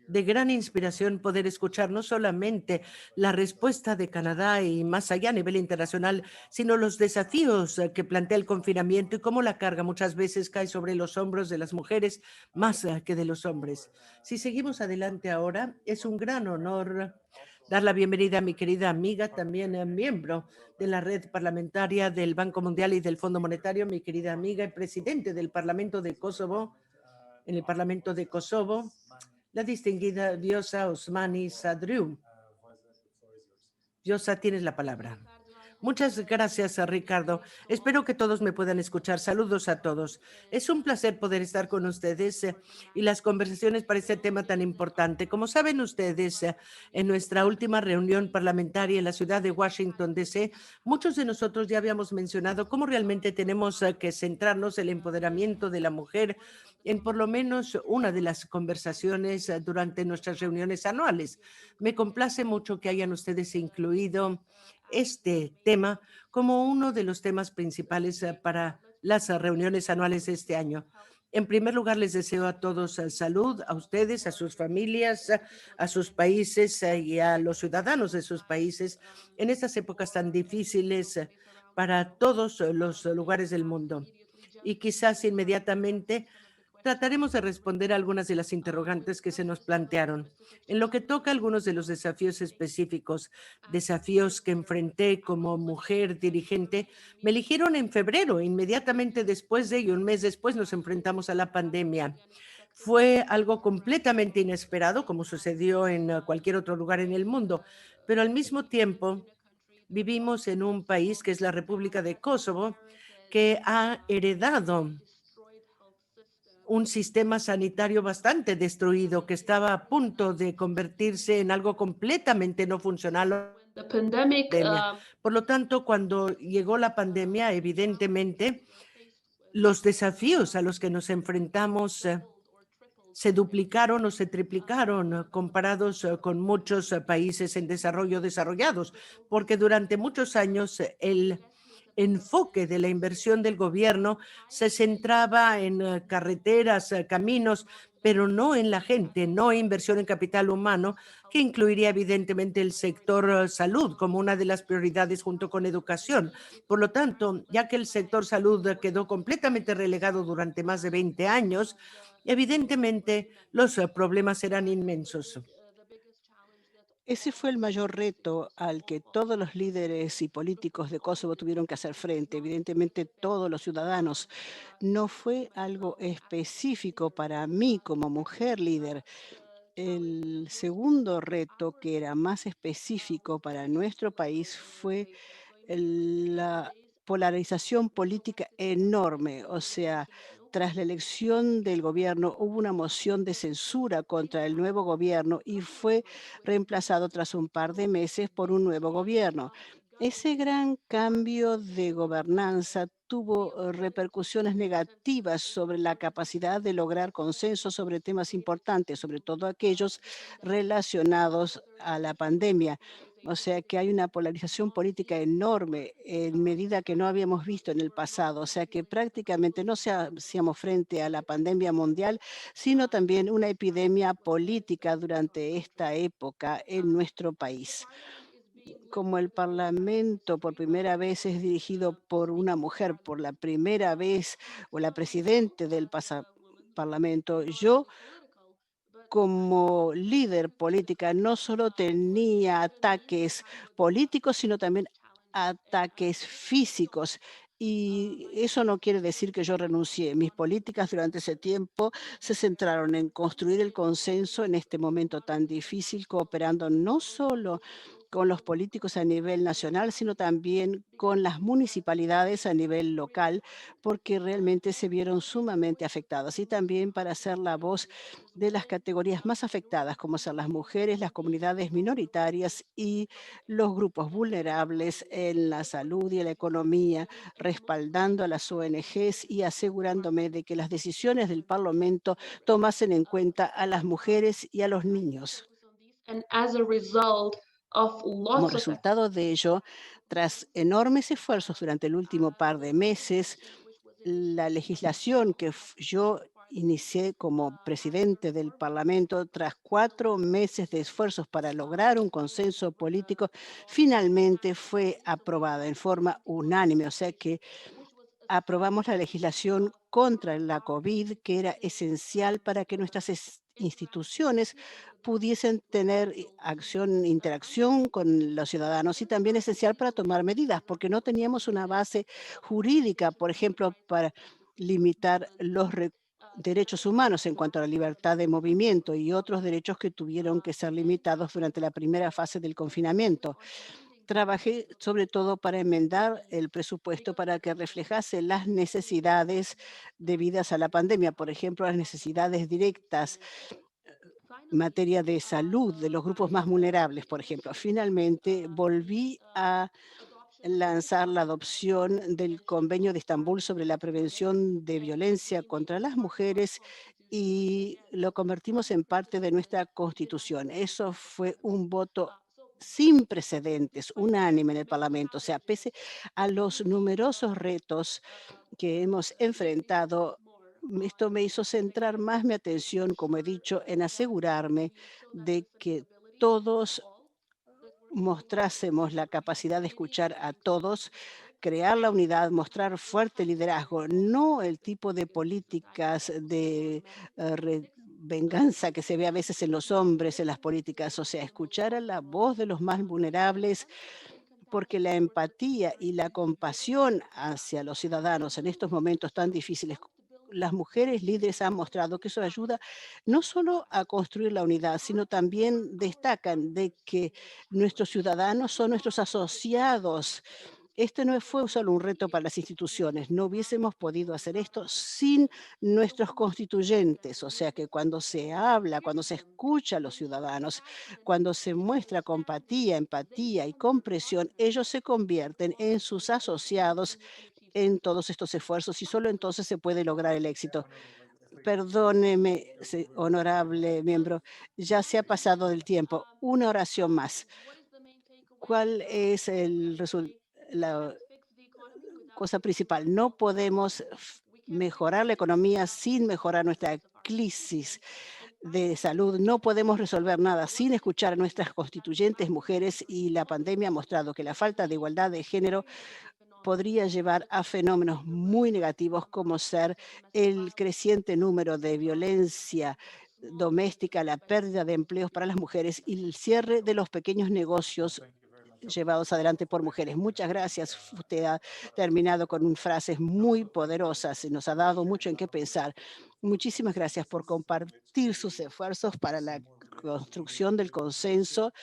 Speaker 6: De gran inspiración poder escuchar no solamente la respuesta de Canadá y más allá a nivel internacional, sino los desafíos que plantea el confinamiento y cómo la carga muchas veces cae sobre los hombros de las mujeres más que de los hombres. Si seguimos adelante ahora, es un gran honor dar la bienvenida a mi querida amiga, también miembro de la red parlamentaria del Banco Mundial y del Fondo Monetario, mi querida amiga y presidente del Parlamento de Kosovo, en el Parlamento de Kosovo, la distinguida Vjosa Osmani Sadriou. Vjosa, tienes la palabra. Muchas gracias, Ricardo. Espero que todos me puedan escuchar. Saludos a todos. Es un placer poder estar con ustedes y las conversaciones para este tema tan importante. Como saben ustedes, en nuestra última reunión parlamentaria en la ciudad de Washington, D.C., muchos de nosotros ya habíamos mencionado cómo realmente tenemos que centrarnos en el empoderamiento de la mujer en por lo menos una de las conversaciones durante nuestras reuniones anuales. Me complace mucho que hayan ustedes incluido este tema como uno de los temas principales para las reuniones anuales de este año. En primer lugar, les deseo a todos salud, a ustedes, a sus familias, a sus países y a los ciudadanos de sus países en estas épocas tan difíciles para todos los lugares del mundo. Y quizás inmediatamente trataremos de responder a algunas de las interrogantes que se nos plantearon. En lo que toca a algunos de los desafíos específicos, desafíos que enfrenté como mujer dirigente, me eligieron en febrero, inmediatamente después de ello, un mes después nos enfrentamos a la pandemia. Fue algo completamente inesperado, como sucedió en cualquier otro lugar en el mundo, pero al mismo tiempo vivimos en un país que es la República de Kosovo, que ha heredado un sistema sanitario bastante destruido, que estaba a punto de convertirse en algo completamente no funcional.
Speaker 7: The pandemic,
Speaker 6: Pandemia. Por lo tanto, cuando llegó la pandemia, evidentemente, los desafíos a los que nos enfrentamos se duplicaron o se triplicaron comparados con muchos países en desarrollo desarrollados, porque durante muchos años el enfoque de la inversión del gobierno se centraba en carreteras, caminos, pero no en la gente, no inversión en capital humano, que incluiría evidentemente el sector salud como una de las prioridades junto con educación. Por lo tanto, ya que el sector salud quedó completamente relegado durante más de 20 años, evidentemente los problemas eran inmensos.
Speaker 1: Ese fue el mayor reto al que todos los líderes y políticos de Kosovo tuvieron que hacer frente, evidentemente todos los ciudadanos. No fue algo específico para mí como mujer líder. El segundo reto, que era más específico para nuestro país, fue la polarización política enorme. O sea, tras la elección del gobierno hubo una moción de censura contra el nuevo gobierno y fue reemplazado tras un par de meses por un nuevo gobierno. Ese gran cambio de gobernanza tuvo repercusiones negativas sobre la capacidad de lograr consenso sobre temas importantes, sobre todo aquellos relacionados a la pandemia. O sea que hay una polarización política enorme en medida que no habíamos visto en el pasado. O sea que prácticamente no hacíamos frente a la pandemia mundial, sino también una epidemia política durante esta época en nuestro país. Como el Parlamento por primera vez es dirigido por una mujer, por la primera vez, o la presidente del Parlamento, yo como líder política no solo tenía ataques políticos, sino también ataques físicos. Y eso no quiere decir que yo renuncié. Mis políticas durante ese tiempo se centraron en construir el consenso en este momento tan difícil, cooperando no solo con los políticos a nivel nacional, sino también con las municipalidades a nivel local, porque realmente se vieron sumamente afectadas. Y también para ser la voz de las categorías más afectadas, como son las mujeres, las comunidades minoritarias y los grupos vulnerables en la salud y en la economía, respaldando a las ONGs y asegurándome de que las decisiones del Parlamento tomasen en cuenta a las mujeres y a los niños.
Speaker 7: and as a result of
Speaker 1: Como
Speaker 7: lots of
Speaker 1: resultado de ello, tras enormes esfuerzos durante el último par de meses, la legislación que yo inicié como presidente del Parlamento, tras 4 meses de esfuerzos para lograr un consenso político, finalmente fue aprobada en forma unánime. O sea que aprobamos la legislación contra la COVID, que era esencial para que nuestras instituciones pudiesen tener interacción con los ciudadanos y también esencial para tomar medidas, porque no teníamos una base jurídica, por ejemplo, para limitar los derechos humanos en cuanto a la libertad de movimiento y otros derechos que tuvieron que ser limitados durante la primera fase del confinamiento. Trabajé sobre todo para enmendar el presupuesto para que reflejase las necesidades debidas a la pandemia, por ejemplo, las necesidades directas en materia de salud de los grupos más vulnerables, por ejemplo. Finalmente, volví a lanzar la adopción del Convenio de Estambul sobre la prevención de violencia contra las mujeres y lo convertimos en parte de nuestra Constitución. Eso fue un voto sin precedentes, unánime en el Parlamento. O sea, pese a los numerosos retos que hemos enfrentado, esto me hizo centrar más mi atención, como he dicho, en asegurarme de que todos mostrásemos la capacidad de escuchar a todos, crear la unidad, mostrar fuerte liderazgo, no el tipo de políticas de venganza que se ve a veces en los hombres en las políticas, o sea, escuchar a la voz de los más vulnerables, porque la empatía y la compasión hacia los ciudadanos en estos momentos tan difíciles las mujeres líderes han mostrado que eso ayuda no solo a construir la unidad, sino también destacan de que nuestros ciudadanos son nuestros asociados. Este no fue solo un reto para las instituciones, no hubiésemos podido hacer esto sin nuestros constituyentes, o sea que cuando se habla, cuando se escucha a los ciudadanos, cuando se muestra compatía, empatía y comprensión, ellos se convierten en sus asociados en todos estos esfuerzos y solo entonces se puede lograr el éxito. Perdóneme, honorable miembro, ya se ha pasado del tiempo. Una oración más. ¿Cuál es la cosa principal? No podemos mejorar la economía sin mejorar nuestra crisis de salud. No podemos resolver nada sin escuchar a nuestras constituyentes mujeres, y la pandemia ha mostrado que la falta de igualdad de género podría llevar a fenómenos muy negativos como ser el creciente número de violencia doméstica, la pérdida de empleos para las mujeres y el cierre de los pequeños negocios llevados adelante por mujeres. Muchas gracias. Usted ha terminado con frases muy poderosas y nos ha dado mucho en qué pensar. Muchísimas gracias por compartir sus esfuerzos para la construcción del consenso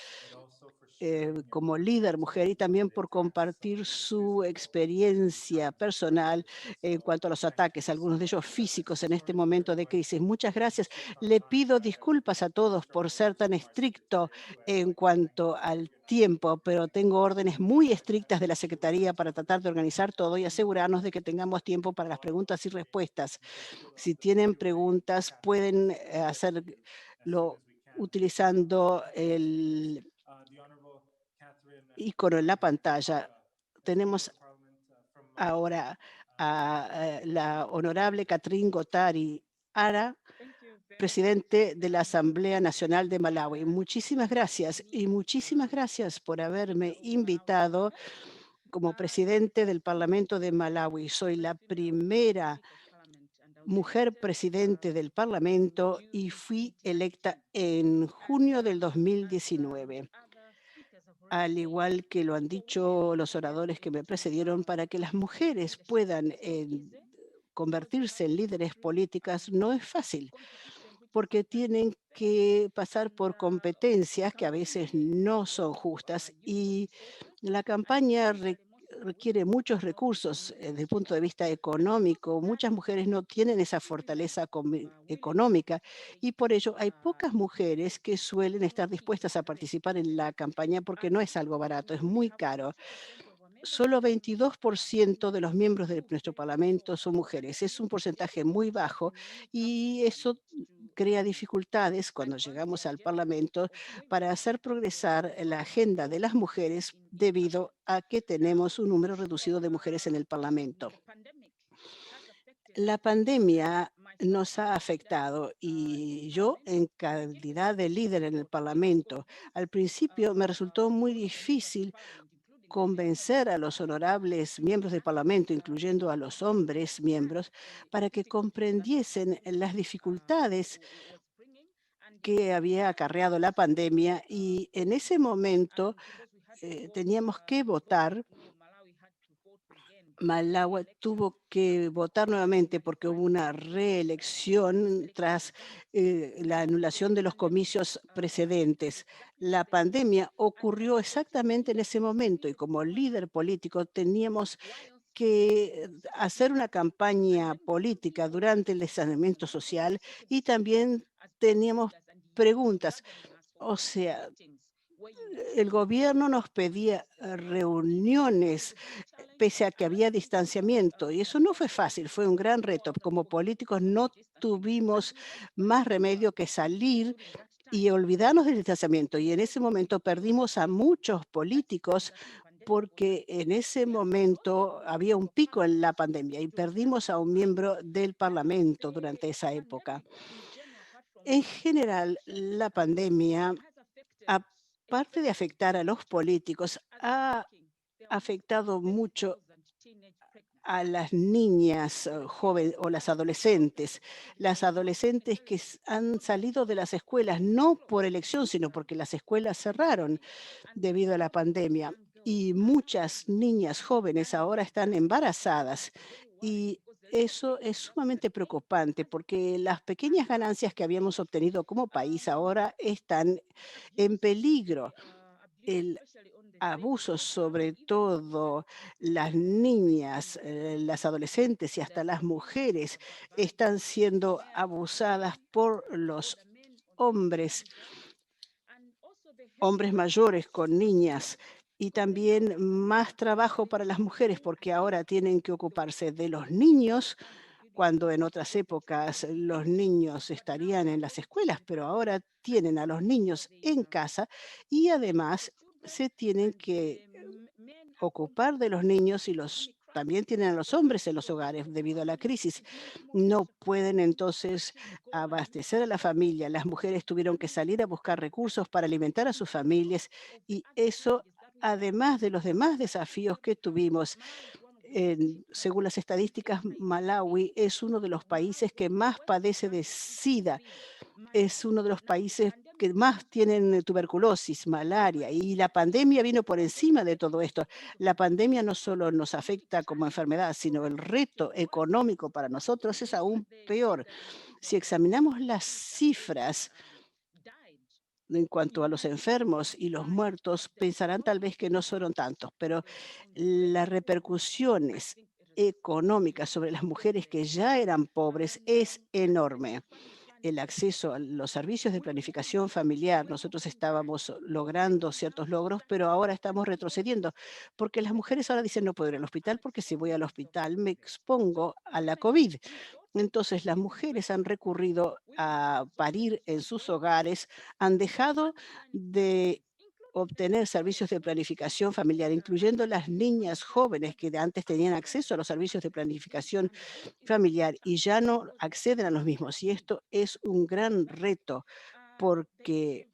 Speaker 1: como líder mujer, y también por compartir su experiencia personal en cuanto a los ataques, algunos de ellos físicos en este momento de crisis. Muchas gracias. Le pido disculpas a todos por ser tan estricto en cuanto al tiempo, pero tengo órdenes muy estrictas de la Secretaría para tratar de organizar todo y asegurarnos de que tengamos tiempo para las preguntas y respuestas. Si tienen preguntas, pueden hacerlo utilizando el icono en la pantalla. Tenemos ahora a la honorable Catherine Gotari Ara, presidente de la Asamblea Nacional de Malawi. Muchísimas gracias y muchísimas gracias por haberme invitado como presidente del Parlamento de Malawi. Soy la primera mujer presidente del Parlamento y fui electa en junio del 2019. Al igual que lo han dicho los oradores que me precedieron, para que las mujeres puedan convertirse en líderes políticas no es fácil, porque tienen que pasar por competencias que a veces no son justas, y la campaña requiere muchos recursos desde el punto de vista económico. Muchas mujeres no tienen esa fortaleza económica, y por ello hay pocas mujeres que suelen estar dispuestas a participar en la campaña porque no es algo barato, es muy caro. Solo 22% de los miembros de nuestro Parlamento son mujeres. Es un porcentaje muy bajo y eso crea dificultades cuando llegamos al Parlamento para hacer progresar la agenda de las mujeres debido a que tenemos un número reducido de mujeres en el Parlamento. La pandemia nos ha afectado y yo, en calidad de líder en el Parlamento, al principio me resultó muy difícil convencer a los honorables miembros del Parlamento, incluyendo a los hombres miembros, para que comprendiesen las dificultades que había acarreado la pandemia, y en ese momento teníamos que votar. Malawi tuvo que votar nuevamente porque hubo una reelección tras la anulación de los comicios precedentes. La pandemia ocurrió exactamente en ese momento y como líder político teníamos que hacer una campaña política durante el distanciamiento social, y también teníamos preguntas. O sea, el gobierno nos pedía reuniones pese a que había distanciamiento, y eso no fue fácil, fue un gran reto. Como políticos no tuvimos más remedio que salir y olvidarnos del distanciamiento, y en ese momento perdimos a muchos políticos porque en ese momento había un pico en la pandemia y perdimos a un miembro del Parlamento durante esa época. En general, la pandemia, aparte de afectar a los políticos, ha afectado mucho a las niñas jóvenes o las adolescentes que han salido de las escuelas, no por elección, sino porque las escuelas cerraron debido a la pandemia. Y muchas niñas jóvenes ahora están embarazadas, y eso es sumamente preocupante porque las pequeñas ganancias que habíamos obtenido como país ahora están en peligro. El abuso, sobre todo las niñas, las adolescentes y hasta las mujeres, están siendo abusadas por los hombres, hombres mayores con niñas. Y también más trabajo para las mujeres porque ahora tienen que ocuparse de los niños cuando en otras épocas los niños estarían en las escuelas, pero ahora tienen a los niños en casa y además se tienen que ocupar de los niños y también tienen a los hombres en los hogares debido a la crisis. No pueden entonces abastecer a la familia. Las mujeres tuvieron que salir a buscar recursos para alimentar a sus familias y eso, además de los demás desafíos que tuvimos, según las estadísticas, Malawi es uno de los países que más padece de SIDA, es uno de los países que más tienen tuberculosis, malaria, y la pandemia vino por encima de todo esto. La pandemia no solo nos afecta como enfermedad, sino el reto económico para nosotros es aún peor. Si examinamos las cifras en cuanto a los enfermos y los muertos, pensarán tal vez que no fueron tantos, pero las repercusiones económicas sobre las mujeres que ya eran pobres es enorme. El acceso a los servicios de planificación familiar, nosotros estábamos logrando ciertos logros, pero ahora estamos retrocediendo, porque las mujeres ahora dicen no puedo ir al hospital porque si voy al hospital me expongo a la COVID. Entonces las mujeres han recurrido a parir en sus hogares, han dejado de obtener servicios de planificación familiar, incluyendo las niñas jóvenes que de antes tenían acceso a los servicios de planificación familiar y ya no acceden a los mismos. Y esto es un gran reto porque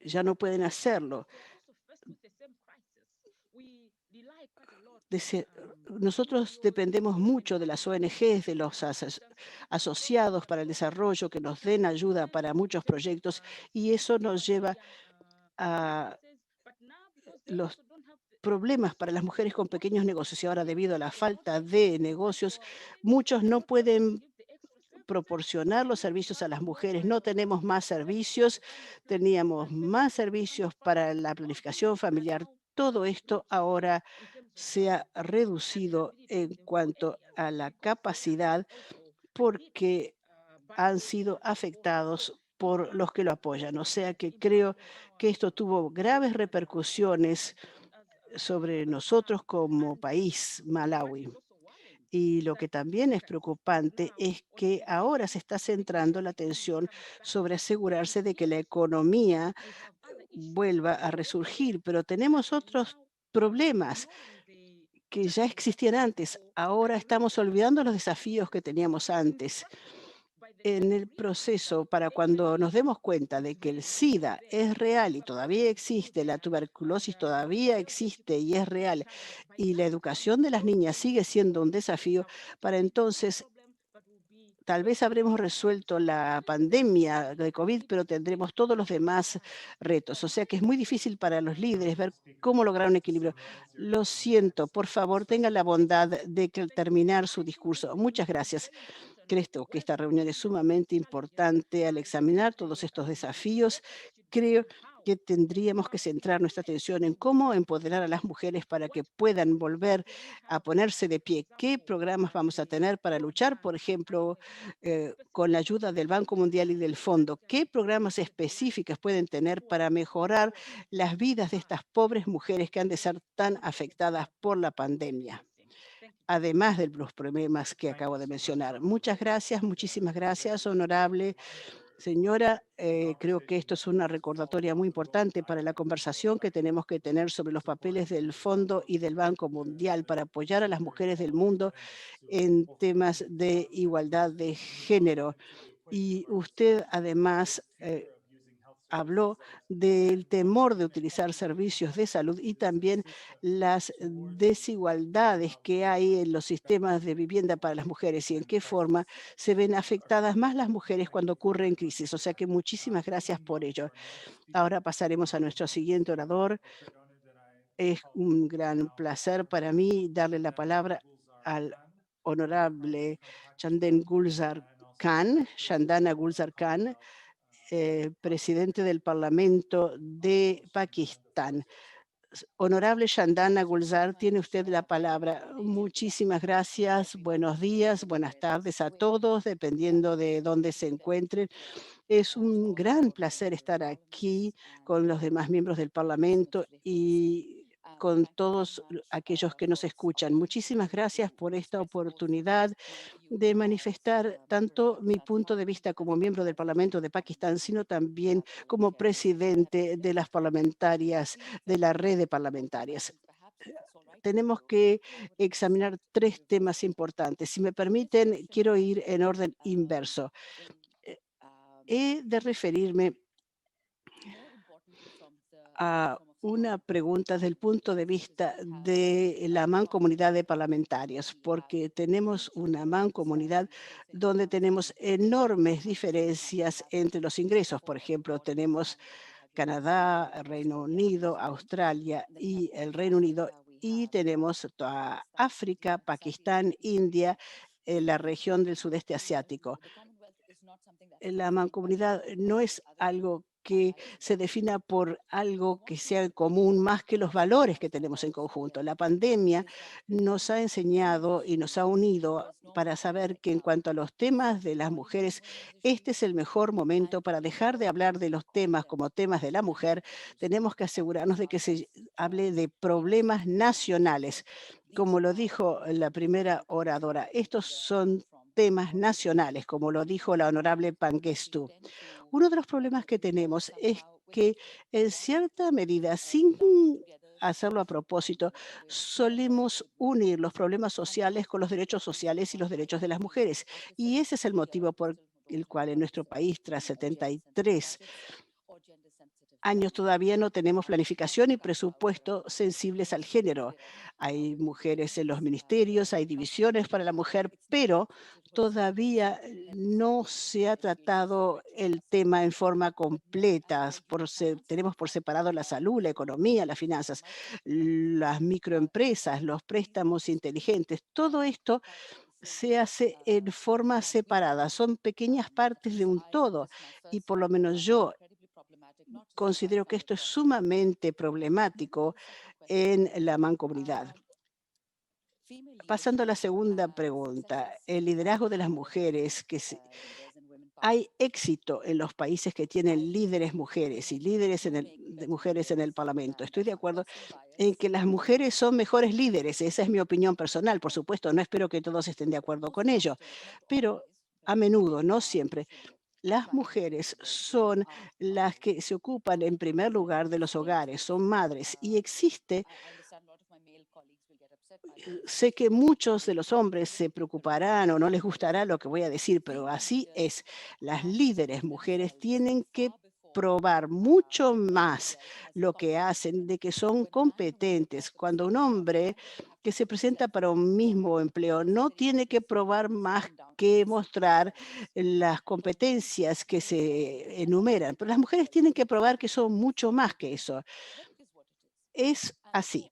Speaker 1: ya no pueden hacerlo. Dese- Nosotros dependemos mucho de las ONGs, de los asociados para el desarrollo que nos den ayuda para muchos proyectos y eso nos lleva a los problemas para las mujeres con pequeños negocios y ahora debido a la falta de negocios, muchos no pueden proporcionar los servicios a las mujeres. No tenemos más servicios, teníamos más servicios para la planificación familiar. Todo esto ahora se ha reducido en cuanto a la capacidad porque han sido afectados por los que lo apoyan. O sea que creo que esto tuvo graves repercusiones sobre nosotros como país, Malawi. Y lo que también es preocupante es que ahora se está centrando la atención sobre asegurarse de que la economía vuelva a resurgir, pero tenemos otros problemas que ya existían antes. Ahora estamos olvidando los desafíos que teníamos antes. En el proceso, para cuando nos demos cuenta de que el SIDA es real y todavía existe, la tuberculosis todavía existe y es real, y la educación de las niñas sigue siendo un desafío, para entonces tal vez habremos resuelto la pandemia de COVID, pero tendremos todos los demás retos. O sea que es muy difícil para los líderes ver cómo lograr un equilibrio. Lo siento, por favor, tengan la bondad de terminar su discurso. Muchas gracias. Creo que esta reunión es sumamente importante al examinar todos estos desafíos. Creo que tendríamos que centrar nuestra atención en cómo empoderar a las mujeres para que puedan volver a ponerse de pie. ¿Qué programas vamos a tener para luchar, por ejemplo, con la ayuda del Banco Mundial y del Fondo? ¿Qué programas específicos pueden tener para mejorar las vidas de estas pobres mujeres que han de ser tan afectadas por la pandemia, además de los problemas que acabo de mencionar? Muchas gracias, muchísimas gracias, honorable señora. Creo que esto es una recordatoria muy importante para la conversación que tenemos que tener sobre los papeles del Fondo y del Banco Mundial para apoyar a las mujeres del mundo en temas de igualdad de género. Y usted además habló del temor de utilizar servicios de salud y también las desigualdades que hay en los sistemas de vivienda para las mujeres y en qué forma se ven afectadas más las mujeres cuando ocurren crisis. O sea que muchísimas gracias por ello. Ahora pasaremos a nuestro siguiente orador, Es un gran placer para mí darle la palabra al honorable Chandana Gulzar Khan, presidente del Parlamento de Pakistán. Honorable Chandana Gulzar, tiene usted la palabra. Muchísimas gracias. Buenos días, buenas tardes a todos, dependiendo de dónde se encuentren. Es un gran placer estar aquí con los demás miembros del Parlamento y con todos aquellos que nos escuchan. Muchísimas gracias por esta oportunidad de manifestar tanto mi punto de vista como miembro del Parlamento de Pakistán, sino también como presidente de las parlamentarias, de la red de parlamentarias. Tenemos que examinar 3 temas importantes. Si me permiten, quiero ir en orden inverso. He de referirme a una pregunta desde el punto de vista de la mancomunidad de parlamentarios, porque tenemos una mancomunidad donde tenemos enormes diferencias entre los ingresos. Por ejemplo, tenemos Canadá, Reino Unido, Australia y el Reino Unido, y tenemos toda África, Pakistán, India, la región del sudeste asiático. La mancomunidad no es algo que se defina por algo que sea común más que los valores que tenemos en conjunto. La pandemia nos ha enseñado y nos ha unido para saber que en cuanto a los temas de las mujeres, este es el mejor momento para dejar de hablar de los temas como temas de la mujer. Tenemos que asegurarnos de que se hable de problemas nacionales. Como lo dijo la primera oradora, estos son temas nacionales, como lo dijo la honorable Pangestu. Uno de los problemas que tenemos es que en cierta medida, sin hacerlo a propósito, solemos unir los problemas sociales con los derechos sociales y los derechos de las mujeres. Y ese es el motivo por el cual en nuestro país, tras 73 años, todavía no tenemos planificación y presupuesto sensibles al género. Hay mujeres en los ministerios, hay divisiones para la mujer, pero todavía no se ha tratado el tema en forma completa. Tenemos por separado la salud, la economía, las finanzas, las microempresas, los préstamos inteligentes. Todo esto se hace en forma separada. Son pequeñas partes de un todo y por lo menos yo considero que esto es sumamente problemático en la mancomunidad. Pasando a la segunda pregunta, el liderazgo de las mujeres, hay éxito en los países que tienen líderes mujeres y líderes de mujeres en el Parlamento. Estoy de acuerdo en que las mujeres son mejores líderes. Esa es mi opinión personal. Por supuesto, no espero que todos estén de acuerdo con ello, pero a menudo, no siempre, las mujeres son las que se ocupan en primer lugar de los hogares, son madres y sé que muchos de los hombres se preocuparán o no les gustará lo que voy a decir, pero así es. Las líderes mujeres tienen que probar mucho más lo que hacen, de que son competentes. Cuando un hombre que se presenta para un mismo empleo no tiene que probar más que mostrar las competencias que se enumeran, pero las mujeres tienen que probar que son mucho más que eso. Es así.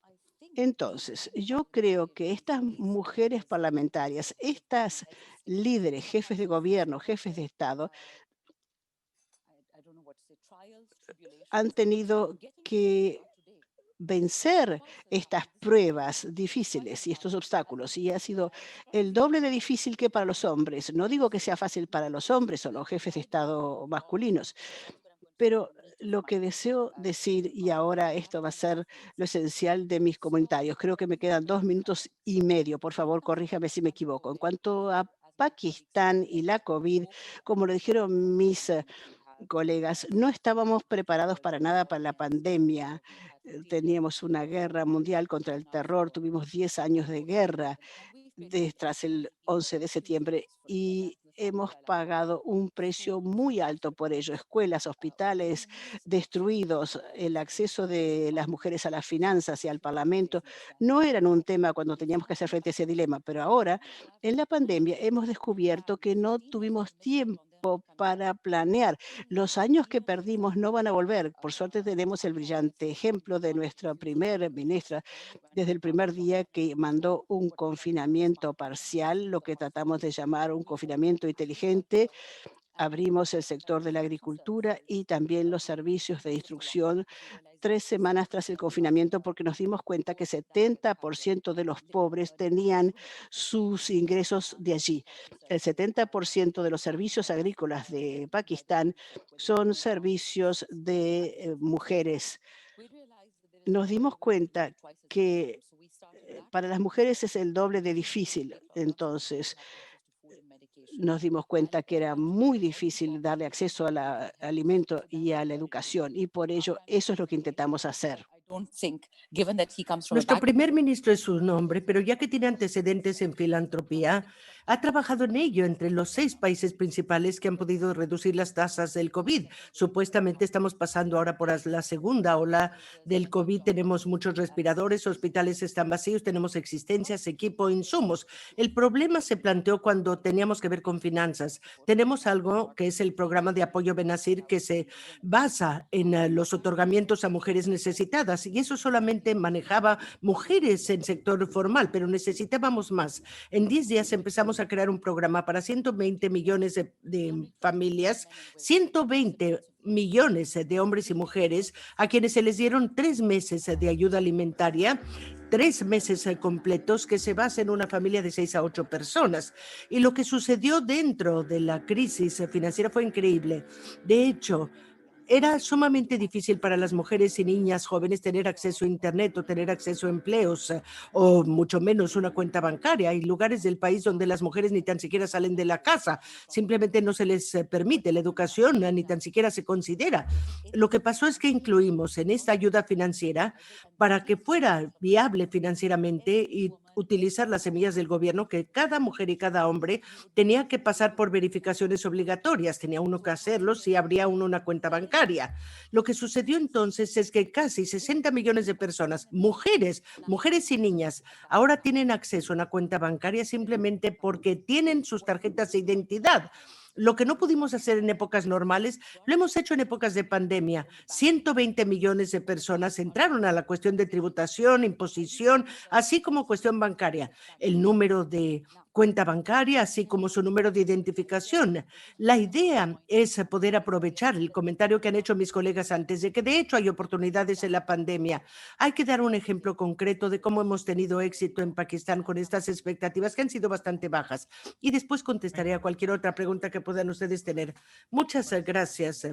Speaker 1: Entonces, yo creo que estas mujeres parlamentarias, estas líderes, jefes de gobierno, jefes de Estado, han tenido que vencer estas pruebas difíciles y estos obstáculos, y ha sido el doble de difícil que para los hombres. No digo que sea fácil para los hombres o los jefes de Estado masculinos, pero lo que deseo decir, y ahora esto va a ser lo esencial de mis comentarios, creo que me quedan 2 minutos y medio, por favor, corríjame si me equivoco. En cuanto a Pakistán y la COVID, como lo dijeron mis colegas, no estábamos preparados para nada para la pandemia. Teníamos una guerra mundial contra el terror, tuvimos 10 años de guerra tras el 11 de septiembre y hemos pagado un precio muy alto por ello. Escuelas, hospitales destruidos, el acceso de las mujeres a las finanzas y al Parlamento no eran un tema cuando teníamos que hacer frente a ese dilema, pero ahora en la pandemia hemos descubierto que no tuvimos tiempo tiempo para planear. Los años que perdimos no van a volver. Por suerte tenemos el brillante ejemplo de nuestra primera ministra desde el primer día que mandó un confinamiento parcial, lo que tratamos de llamar un confinamiento inteligente. Abrimos el sector de la agricultura y también los servicios de instrucción 3 semanas tras el confinamiento, porque nos dimos cuenta que 70% de los pobres tenían sus ingresos de allí. El 70% de los servicios agrícolas de Pakistán son servicios de mujeres. Nos dimos cuenta que para las mujeres es el doble de difícil. Entonces, nos dimos cuenta que era muy difícil darle acceso al alimento y a la educación, y por ello eso es lo que intentamos hacer.
Speaker 6: Nuestro primer ministro es su nombre, pero ya que tiene antecedentes en filantropía, ha trabajado en ello entre los 6 países principales que han podido reducir las tasas del COVID. Supuestamente estamos pasando ahora por la segunda ola del COVID. Tenemos muchos respiradores, hospitales están vacíos, tenemos existencias, equipo, insumos. El problema se planteó cuando teníamos que ver con finanzas. Tenemos algo que es el programa de apoyo Benazir, que se basa en los otorgamientos a mujeres necesitadas, y eso solamente manejaba mujeres en sector formal, pero necesitábamos más. En 10 días empezamos a crear un programa para 120 millones de familias, 120 millones de hombres y mujeres a quienes se les dieron 3 meses de ayuda alimentaria, 3 meses completos, que se basa en una familia de 6 a 8 personas. Y lo que sucedió dentro de la crisis financiera fue increíble. De hecho, era sumamente difícil para las mujeres y niñas jóvenes tener acceso a Internet o tener acceso a empleos o mucho menos una cuenta bancaria. Hay lugares del país donde las mujeres ni tan siquiera salen de la casa, simplemente no se les permite la educación, ni tan siquiera se considera. Lo que pasó es que incluimos en esta ayuda financiera, para que fuera viable financieramente y utilizar las semillas del gobierno, que cada mujer y cada hombre tenía que pasar por verificaciones obligatorias. Tenía uno que hacerlo si abría uno una cuenta bancaria. Lo que sucedió entonces es que casi 60 millones de personas, mujeres y niñas, ahora tienen acceso a una cuenta bancaria simplemente porque tienen sus tarjetas de identidad. Lo que no pudimos hacer en épocas normales, lo hemos hecho en épocas de pandemia. 120 millones de personas entraron a la cuestión de tributación, imposición, así como cuestión bancaria. El número de cuenta bancaria, así como su número de identificación. La idea es poder aprovechar el comentario que han hecho mis colegas antes, de que de hecho hay oportunidades en la pandemia. Hay que dar un ejemplo concreto de cómo hemos tenido éxito en Pakistán con estas expectativas que han sido bastante bajas. Y después contestaré a cualquier otra pregunta que puedan ustedes tener. Muchas gracias.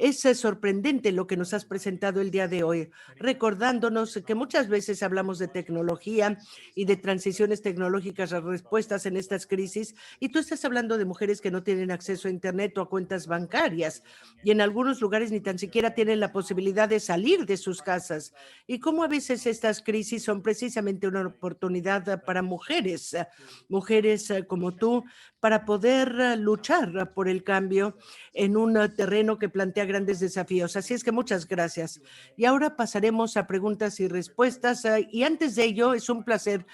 Speaker 6: Es sorprendente lo que nos has presentado el día de hoy, recordándonos que muchas veces hablamos de tecnología y de transiciones tecnológicas a respuestas en estas crisis, y tú estás hablando de mujeres que no tienen acceso a Internet o a cuentas bancarias, y en algunos lugares ni tan siquiera tienen la posibilidad de salir de sus casas, y cómo a veces estas crisis son precisamente una oportunidad para mujeres como tú, para poder luchar por el cambio en un terreno que plantea grandes desafíos. Así es que muchas gracias. Y ahora pasaremos a preguntas y respuestas. Y antes de ello, es un placer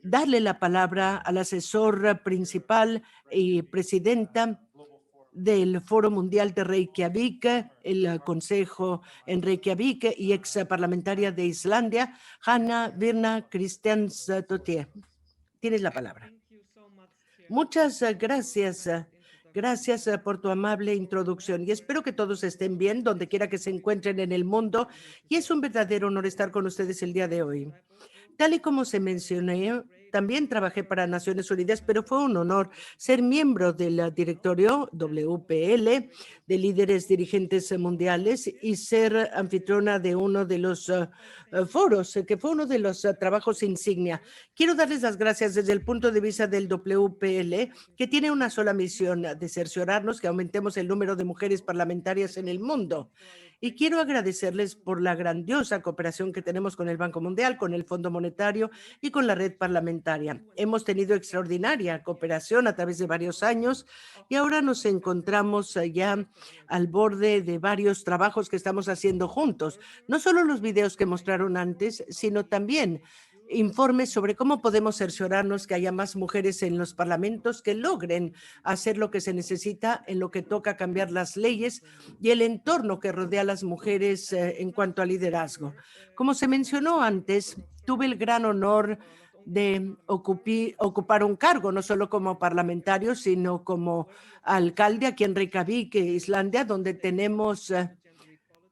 Speaker 6: darle la palabra al asesor principal y presidenta del Foro Mundial de Reykjavik, el Consejo en Reykjavik, y ex parlamentaria de Islandia, Hanna Birna Kristjansdóttir. Tienes la palabra. Muchas gracias. Gracias por tu amable introducción, y espero que todos estén bien donde quiera que se encuentren en el mundo, y es un verdadero honor estar con ustedes el día de hoy. Tal y como se mencionó, también trabajé para Naciones Unidas, pero fue un honor ser miembro del directorio WPL de líderes dirigentes mundiales y ser anfitriona de uno de los foros, que fue uno de los trabajos insignia. Quiero darles las gracias desde el punto de vista del WPL, que tiene una sola misión: de cerciorarnos que aumentemos el número de mujeres parlamentarias en el mundo. Y quiero agradecerles por la grandiosa cooperación que tenemos con el Banco Mundial, con el Fondo Monetario y con la red parlamentaria. Hemos tenido extraordinaria cooperación a través de varios años, y ahora nos encontramos ya al borde de varios trabajos que estamos haciendo juntos. No solo los videos que mostraron antes, sino también informes sobre cómo podemos cerciorarnos que haya más mujeres en los parlamentos que logren hacer lo que se necesita en lo que toca cambiar las leyes y el entorno que rodea a las mujeres en cuanto a liderazgo. Como se mencionó antes, tuve el gran honor de ocupar un cargo, no solo como parlamentario, sino como alcalde aquí en Reykjavik, Islandia, donde tenemos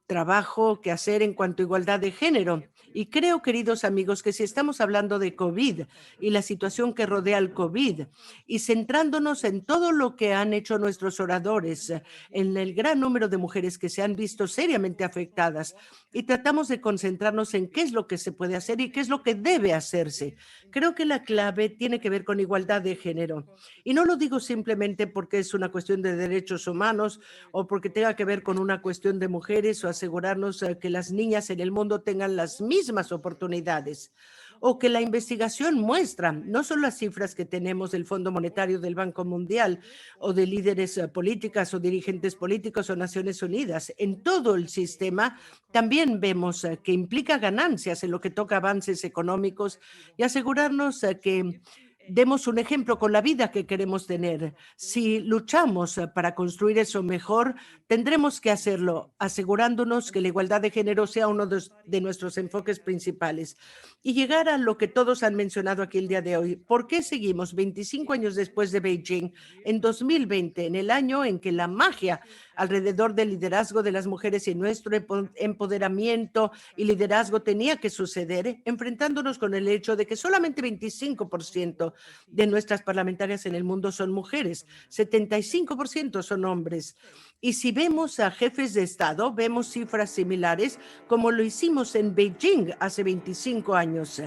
Speaker 6: trabajo que hacer en cuanto a igualdad de género. Y creo, queridos amigos, que si estamos hablando de COVID y la situación que rodea al COVID y centrándonos en todo lo que han hecho nuestros oradores, en el gran número de mujeres que se han visto seriamente afectadas y tratamos de concentrarnos en qué es lo que se puede hacer y qué es lo que debe hacerse. Creo que la clave tiene que ver con igualdad de género. Y no lo digo simplemente porque es una cuestión de derechos humanos o porque tenga que ver con una cuestión de mujeres o asegurarnos que las niñas en el mundo tengan las mismas oportunidades o que la investigación muestra no solo las cifras que tenemos del Fondo Monetario del Banco Mundial o de líderes políticas o dirigentes políticos o Naciones Unidas. En todo el sistema también vemos que implica ganancias en lo que toca avances económicos y asegurarnos que demos un ejemplo con la vida que queremos tener. Si luchamos para construir eso mejor, tendremos que hacerlo asegurándonos que la igualdad de género sea uno de nuestros enfoques principales y llegar a lo que todos han mencionado aquí el día de hoy. ¿Por qué seguimos 25 años después de Beijing, en 2020, en el año en que la magia alrededor del liderazgo de las mujeres y nuestro empoderamiento y liderazgo tenía que suceder, enfrentándonos con el hecho de que solamente 25% de nuestras parlamentarias en el mundo son mujeres, 75% son hombres? Y si vemos a jefes de Estado, vemos cifras similares como lo hicimos en Beijing hace 25 años,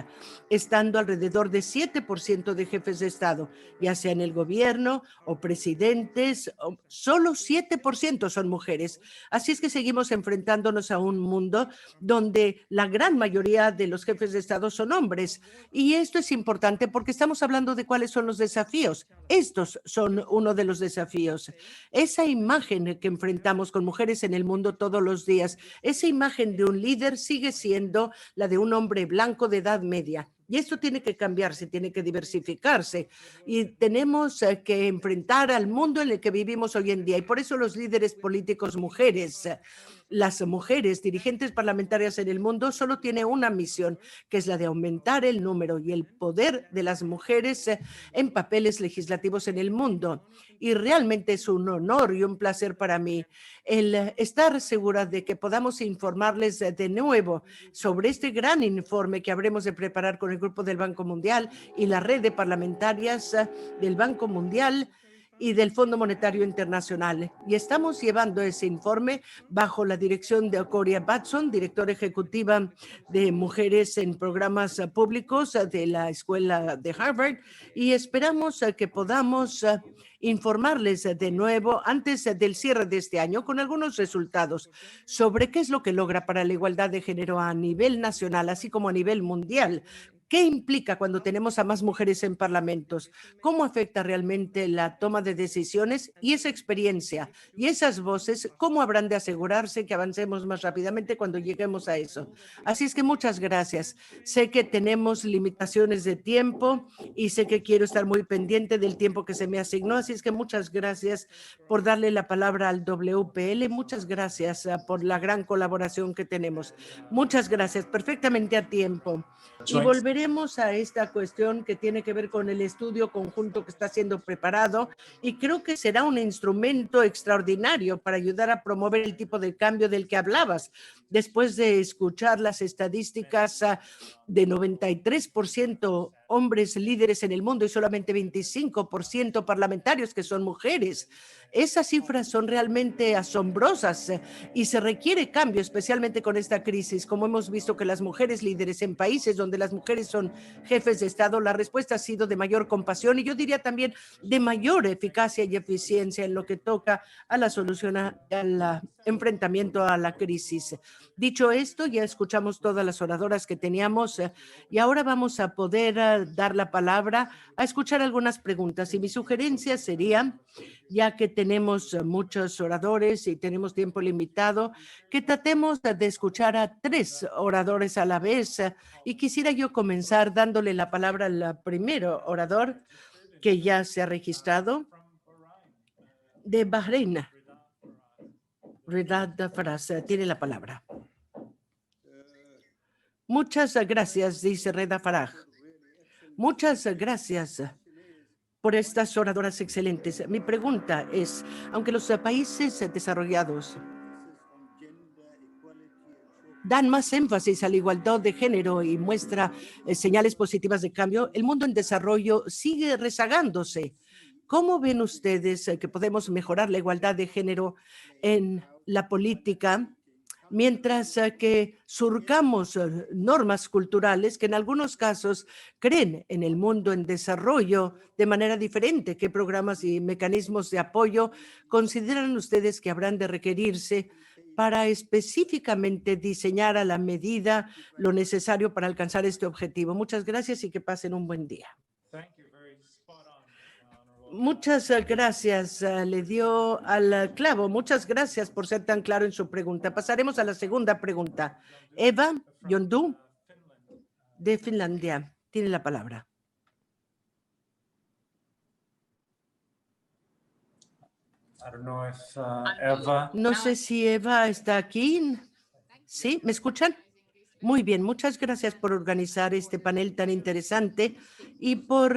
Speaker 6: estando alrededor de 7% de jefes de Estado, ya sea en el gobierno o presidentes, solo 7% son mujeres. Así es que seguimos enfrentándonos a un mundo donde la gran mayoría de los jefes de Estado son hombres. Y esto es importante porque estamos hablando de cuáles son los desafíos. Estos son uno de los desafíos. Esa imagen que enfrentamos con mujeres en el mundo todos los días, esa imagen de un líder sigue siendo la de un hombre blanco de edad media. Y esto tiene que cambiarse, tiene que diversificarse y tenemos que enfrentar al mundo en el que vivimos hoy en día. Y por eso los líderes políticos mujeres, las mujeres dirigentes parlamentarias en el mundo solo tienen una misión, que es la de aumentar el número y el poder de las mujeres en papeles legislativos en el mundo. Y realmente es un honor y un placer para mí el estar segura de que podamos informarles de nuevo sobre este gran informe que habremos de preparar con el Grupo del Banco Mundial y la red de parlamentarias del Banco Mundial y del Fondo Monetario Internacional. Y estamos llevando ese informe bajo la dirección de Coria Batson, directora ejecutiva de Mujeres en Programas Públicos de la Escuela de Harvard, y esperamos que podamos informarles de nuevo antes del cierre de este año con algunos resultados sobre qué es lo que logra para la igualdad de género a nivel nacional, así como a nivel mundial. ¿Qué implica cuando tenemos a más mujeres en parlamentos? ¿Cómo afecta realmente la toma de decisiones? Y esa experiencia y esas voces, ¿cómo habrán de asegurarse que avancemos más rápidamente cuando lleguemos a eso? Así es que muchas gracias. Sé que tenemos limitaciones de tiempo y sé que quiero estar muy pendiente del tiempo que se me asignó. Así es que muchas gracias por darle la palabra al WPL. Muchas gracias por la gran colaboración que tenemos. Muchas gracias. Perfectamente a tiempo. Y volveremos a esta cuestión que tiene que ver con el estudio conjunto que está siendo preparado y creo que será un instrumento extraordinario para ayudar a promover el tipo de cambio del que hablabas. Después de escuchar las estadísticas de 93% hombres líderes en el mundo y solamente 25% parlamentarios que son mujeres. Esas cifras son realmente asombrosas y se requiere cambio, especialmente con esta crisis. Como hemos visto que las mujeres líderes en países donde las mujeres son jefes de Estado, la respuesta ha sido de mayor compasión y yo diría también de mayor eficacia y eficiencia en lo que toca a la solución a la enfrentamiento a la crisis. Dicho esto, ya escuchamos todas las oradoras que teníamos y ahora vamos a poder dar la palabra a escuchar algunas preguntas. Y mi sugerencia sería, ya que tenemos muchos oradores y tenemos tiempo limitado, que tratemos de escuchar a 3 oradores a la vez. Y quisiera yo comenzar dándole la palabra al primero orador que ya se ha registrado, de Bahrein. Reda Faraz tiene la palabra. Muchas gracias, dice Reda Faraj. Muchas gracias por estas oradoras excelentes. Mi pregunta es, aunque los países desarrollados dan más énfasis a la igualdad de género y muestra señales positivas de cambio, el mundo en desarrollo sigue rezagándose. ¿Cómo ven ustedes que podemos mejorar la igualdad de género en la política mientras que surcamos normas culturales que en algunos casos creen en el mundo en desarrollo de manera diferente? ¿Qué programas y mecanismos de apoyo consideran ustedes que habrán de requerirse para específicamente diseñar a la medida lo necesario para alcanzar este objetivo? Muchas gracias y que pasen un buen día. Muchas gracias, le dio al clavo. Muchas gracias por ser tan claro en su pregunta. Pasaremos a la segunda pregunta. Eva Yondu, de Finlandia, tiene la palabra. No sé si Eva está aquí. ¿Sí? ¿Me escuchan? Muy bien, muchas gracias por organizar este panel tan interesante y por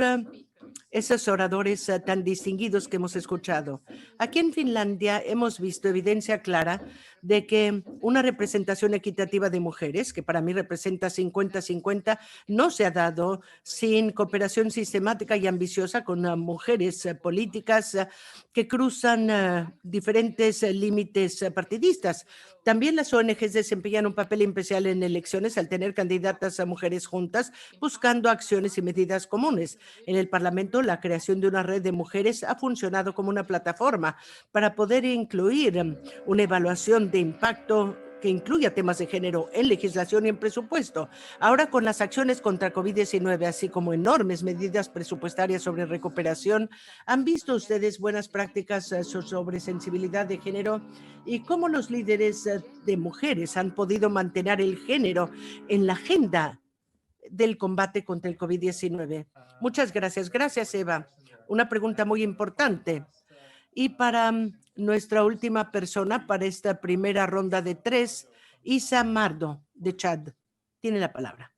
Speaker 6: esos oradores tan distinguidos que hemos escuchado. Aquí en Finlandia hemos visto evidencia clara de que una representación equitativa de mujeres, que para mí representa 50-50, no se ha dado sin cooperación sistemática y ambiciosa con mujeres políticas que cruzan diferentes límites partidistas. También las ONGs desempeñan un papel especial en elecciones al tener candidatas a mujeres juntas buscando acciones y medidas comunes. En el Parlamento, la creación de una red de mujeres ha funcionado como una plataforma para poder incluir una evaluación de impacto que incluya temas de género en legislación y en presupuesto. Ahora, con las acciones contra COVID-19, así como enormes medidas presupuestarias sobre recuperación, ¿han visto ustedes buenas prácticas sobre sensibilidad de género y cómo los líderes de mujeres han podido mantener el género en la agenda del combate contra el COVID-19? Muchas gracias. Gracias, Eva. Una pregunta muy importante. Y para nuestra última persona, para esta primera ronda de 3, Isa Mardo, de Chad. Tiene la palabra.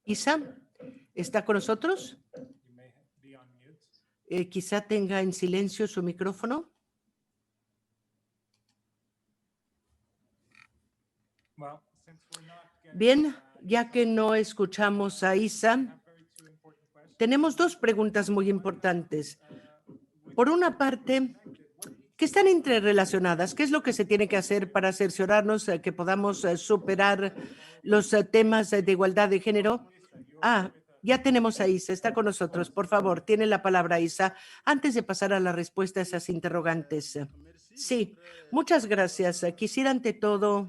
Speaker 6: Isa, ¿está con nosotros? Quizá tenga en silencio su micrófono. Bien, ya que no escuchamos a Isa, tenemos 2 preguntas muy importantes. Por una parte, que están interrelacionadas. ¿Qué es lo que se tiene que hacer para cerciorarnos que podamos superar los temas de igualdad de género? Ya tenemos a Isa, está con nosotros. Por favor, tiene la palabra Isa, antes de pasar a la respuesta a esas interrogantes. Sí, muchas gracias. Quisiera ante todo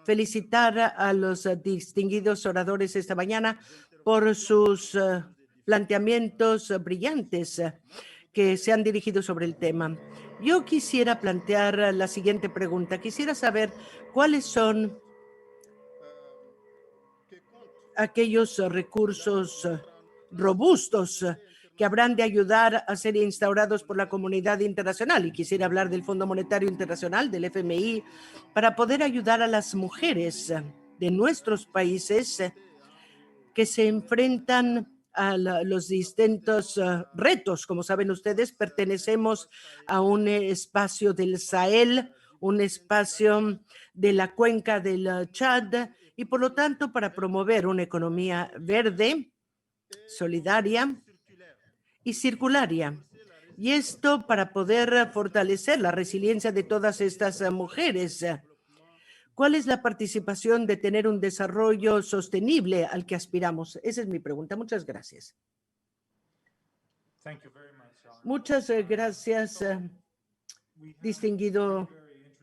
Speaker 6: felicitar a los distinguidos oradores esta mañana por sus planteamientos brillantes que se han dirigido sobre el tema. Yo quisiera plantear la siguiente pregunta. Quisiera saber cuáles son aquellos recursos robustos que habrán de ayudar a ser instaurados por la comunidad internacional. Y quisiera hablar del Fondo Monetario Internacional, del FMI, para poder ayudar a las mujeres de nuestros países que se enfrentan a los distintos retos. Como saben ustedes, pertenecemos a un espacio del Sahel, un espacio de la cuenca del Chad, y por lo tanto, para promover una economía verde, solidaria y circularia. Y esto para poder fortalecer la resiliencia de todas estas mujeres. ¿Cuál es la participación de tener un desarrollo sostenible al que aspiramos? Esa es mi pregunta. Muchas gracias. Muchas gracias, distinguido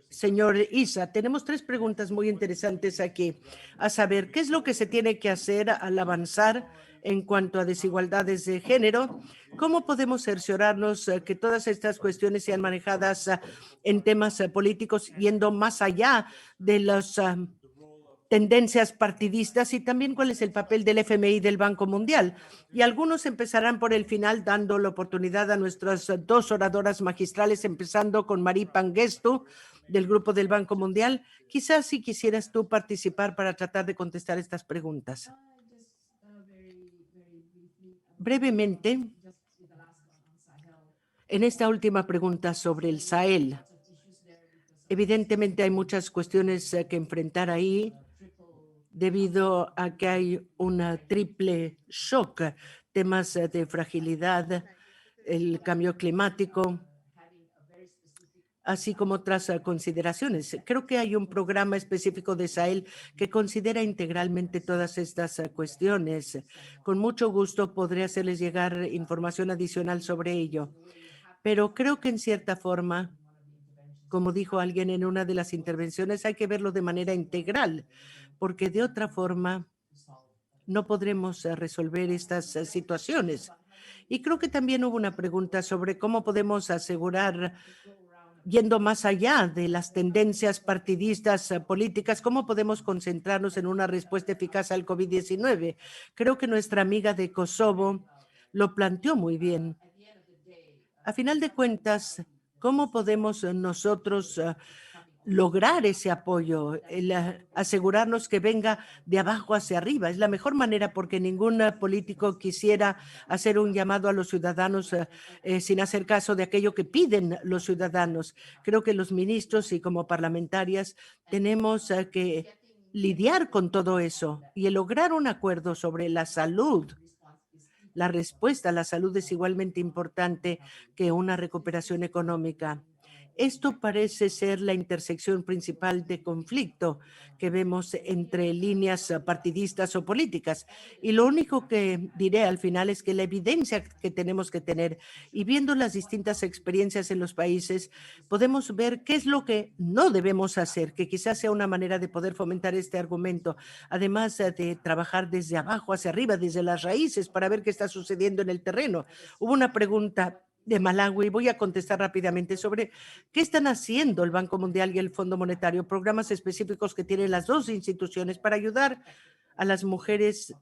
Speaker 6: señor Issa. Tenemos 3 preguntas muy interesantes aquí. A saber, ¿qué es lo que se tiene que hacer al avanzar en cuanto a desigualdades de género? ¿Cómo podemos cerciorarnos que todas estas cuestiones sean manejadas en temas políticos yendo más allá de las tendencias partidistas? Y también cuál es el papel del FMI y del Banco Mundial. Y algunos empezarán por el final dando la oportunidad a nuestras 2 oradoras magistrales, empezando con Marie Pangestu del Grupo del Banco Mundial. Quizás si quisieras tú participar para tratar de contestar estas preguntas. Brevemente, en esta última pregunta sobre el Sahel, evidentemente hay muchas cuestiones que enfrentar ahí debido a que hay un triple shock, temas de fragilidad, el cambio climático, así como otras consideraciones. Creo que hay un programa específico de Sahel que considera integralmente todas estas cuestiones. Con mucho gusto podré hacerles llegar información adicional sobre ello. Pero creo que en cierta forma, como dijo alguien en una de las intervenciones, hay que verlo de manera integral, porque de otra forma no podremos resolver estas situaciones. Y creo que también hubo una pregunta sobre cómo podemos asegurar, yendo más allá de las tendencias partidistas políticas, cómo podemos concentrarnos en una respuesta eficaz al COVID-19. Creo que nuestra amiga de Kosovo lo planteó muy bien. A final de cuentas, ¿cómo podemos nosotros lograr ese apoyo, asegurarnos que venga de abajo hacia arriba? Es la mejor manera, porque ningún político quisiera hacer un llamado a los ciudadanos sin hacer caso de aquello que piden los ciudadanos. Creo que los ministros y como parlamentarias tenemos que lidiar con todo eso y el lograr un acuerdo sobre la salud. La respuesta a la salud es igualmente importante que una recuperación económica. Esto parece ser la intersección principal de conflicto que vemos entre líneas partidistas o políticas. Y lo único que diré al final es que la evidencia que tenemos que tener, y viendo las distintas experiencias en los países, podemos ver qué es lo que no debemos hacer, que quizás sea una manera de poder fomentar este argumento, además de trabajar desde abajo hacia arriba, desde las raíces, para ver qué está sucediendo en el terreno. Hubo una pregunta de Malawi, voy a contestar rápidamente sobre qué están haciendo el Banco Mundial y el Fondo Monetario, programas específicos que tienen las 2 instituciones para ayudar a las mujeres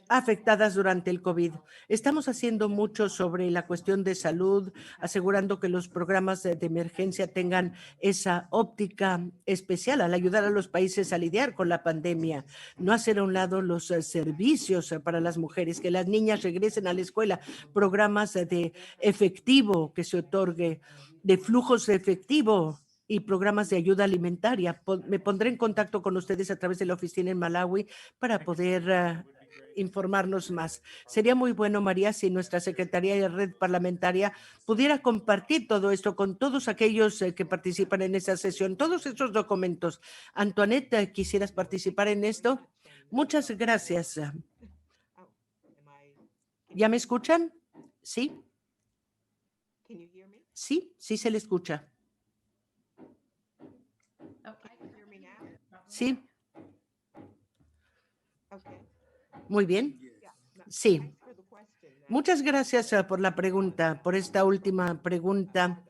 Speaker 6: afectadas durante el COVID. Estamos haciendo mucho sobre la cuestión de salud, asegurando que los programas de emergencia tengan esa óptica especial al ayudar a los países a lidiar con la pandemia. No hacer a un lado los servicios para las mujeres, que las niñas regresen a la escuela, programas de efectivo que se otorgue, de flujos de efectivo y programas de ayuda alimentaria. Me pondré en contacto con ustedes a través de la oficina en Malawi para poder informarnos más. Sería muy bueno, María, si nuestra Secretaría de Red Parlamentaria pudiera compartir todo esto con todos aquellos que participan en esta sesión, todos esos documentos. Antoinette, ¿quisieras participar en esto? Muchas gracias. ¿Ya me escuchan? ¿Sí? Sí, sí se le escucha. Sí. Muy bien. Sí. Muchas gracias por la pregunta, por esta última pregunta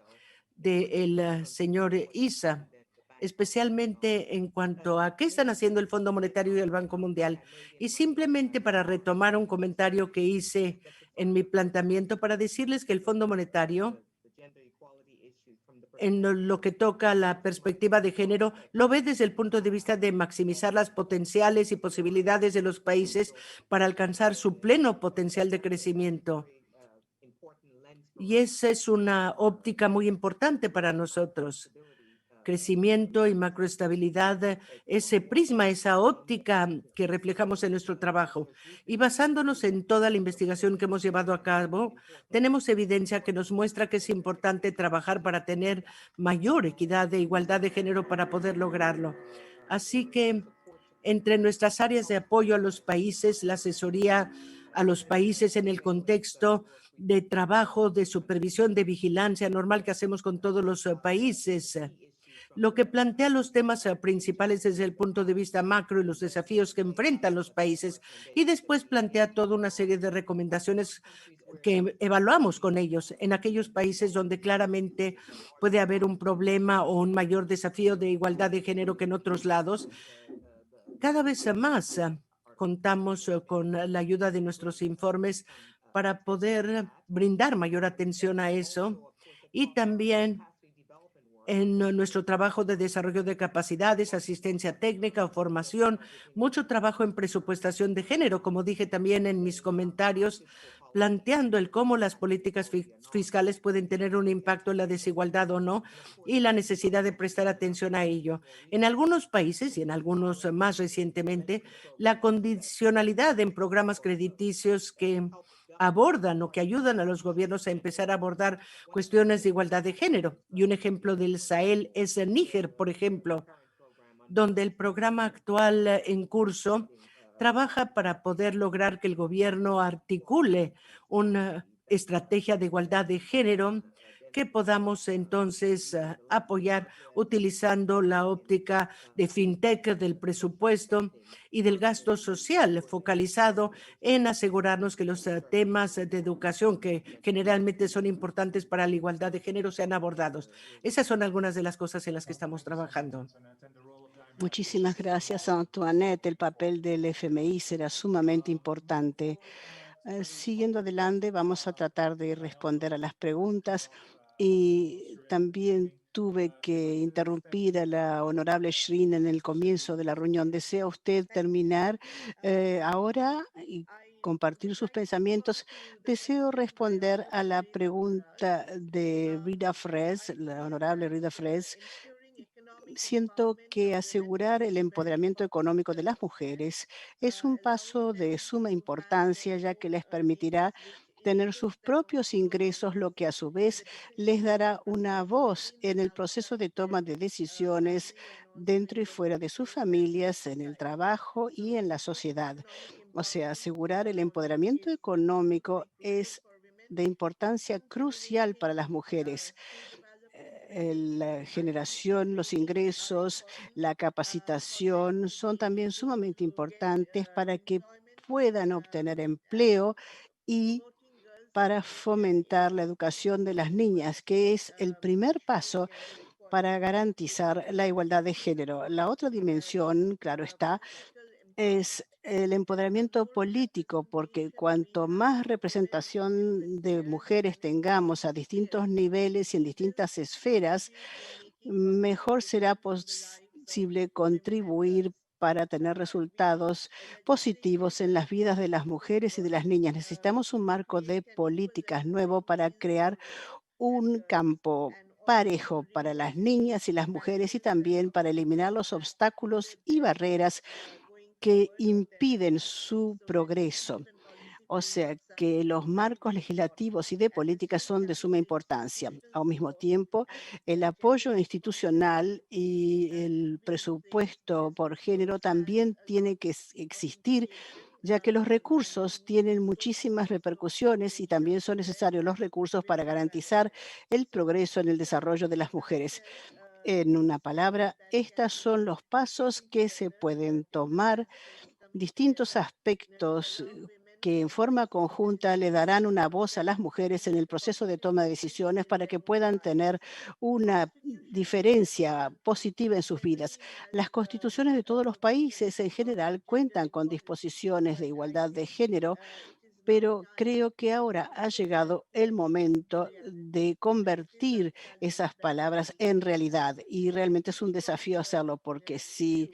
Speaker 6: del señor Issa, especialmente en cuanto a qué están haciendo el Fondo Monetario y el Banco Mundial. Y simplemente para retomar un comentario que hice en mi planteamiento, para decirles que el Fondo Monetario, en lo que toca la perspectiva de género, lo ve desde el punto de vista de maximizar las potenciales y posibilidades de los países para alcanzar su pleno potencial de crecimiento. Y esa es una óptica muy importante para nosotros. Crecimiento y macroestabilidad, ese prisma, esa óptica que reflejamos en nuestro trabajo. Y basándonos en toda la investigación que hemos llevado a cabo, tenemos evidencia que nos muestra que es importante trabajar para tener mayor equidad e igualdad de género para poder lograrlo. Así que entre nuestras áreas de apoyo a los países, la asesoría a los países en el contexto de trabajo, de supervisión, de vigilancia normal que hacemos con todos los países. Lo que plantea los temas principales desde el punto de vista macro y los desafíos que enfrentan los países, y después plantea toda una serie de recomendaciones que evaluamos con ellos en aquellos países donde claramente puede haber un problema o un mayor desafío de igualdad de género que en otros lados. Cada vez más contamos con la ayuda de nuestros informes para poder brindar mayor atención a eso, y también en nuestro trabajo de desarrollo de capacidades, asistencia técnica o formación, mucho trabajo en presupuestación de género, como dije también en mis comentarios, planteando el cómo las políticas fiscales pueden tener un impacto en la desigualdad o no, y la necesidad de prestar atención a ello. En algunos países y en algunos más recientemente, la condicionalidad en programas crediticios que abordan o que ayudan a los gobiernos a empezar a abordar cuestiones de igualdad de género. Y un ejemplo del Sahel es en Níger, por ejemplo, donde el programa actual en curso trabaja para poder lograr que el gobierno articule una estrategia de igualdad de género que podamos entonces apoyar utilizando la óptica de fintech, del presupuesto y del gasto social, focalizado en asegurarnos que los temas de educación que generalmente son importantes para la igualdad de género sean abordados. Esas son algunas de las cosas en las que estamos trabajando.
Speaker 1: Muchísimas gracias, Antoinette. El papel del FMI será sumamente importante. Siguiendo adelante, vamos a tratar de responder a las preguntas, y también tuve que interrumpir a la honorable Shrin en el comienzo de la reunión. ¿Desea usted terminar ahora y compartir sus pensamientos? Deseo responder a la pregunta de Rita Fres, la honorable Rita Fres. Siento que asegurar el empoderamiento económico de las mujeres es un paso de suma importancia, ya que les permitirá tener sus propios ingresos, lo que a su vez les dará una voz en el proceso de toma de decisiones dentro y fuera de sus familias, en el trabajo y en la sociedad. O sea, asegurar el empoderamiento económico es de importancia crucial para las mujeres. La generación, los ingresos, la capacitación son también sumamente importantes para que puedan obtener empleo y para fomentar la educación de las niñas, que es el primer paso para garantizar la igualdad de género. La otra dimensión, claro está, es el empoderamiento político, porque cuanto más representación de mujeres tengamos a distintos niveles y en distintas esferas, mejor será posible contribuir para tener resultados positivos en las vidas de las mujeres y de las niñas. Necesitamos un marco de políticas nuevo para crear un campo parejo para las niñas y las mujeres, y también para eliminar los obstáculos y barreras que impiden su progreso. O sea que los marcos legislativos y de política son de suma importancia. Al mismo tiempo, el apoyo institucional y el presupuesto por género también tiene que existir, ya que los recursos tienen muchísimas repercusiones y también son necesarios los recursos para garantizar el progreso en el desarrollo de las mujeres. En una palabra, estos son los pasos que se pueden tomar, distintos aspectos que en forma conjunta le darán una voz a las mujeres en el proceso de toma de decisiones para que puedan tener una diferencia positiva en sus vidas. Las constituciones de todos los países en general cuentan con disposiciones de igualdad de género, pero creo que ahora ha llegado el momento de convertir esas palabras en realidad, y realmente es un desafío hacerlo, porque si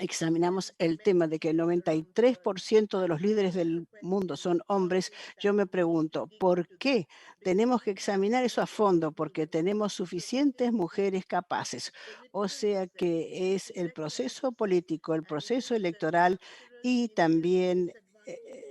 Speaker 1: examinamos el tema de que el 93% de los líderes del mundo son hombres, yo me pregunto, ¿por qué? Tenemos que examinar eso a fondo, porque tenemos suficientes mujeres capaces. O sea que es el proceso político, el proceso electoral y también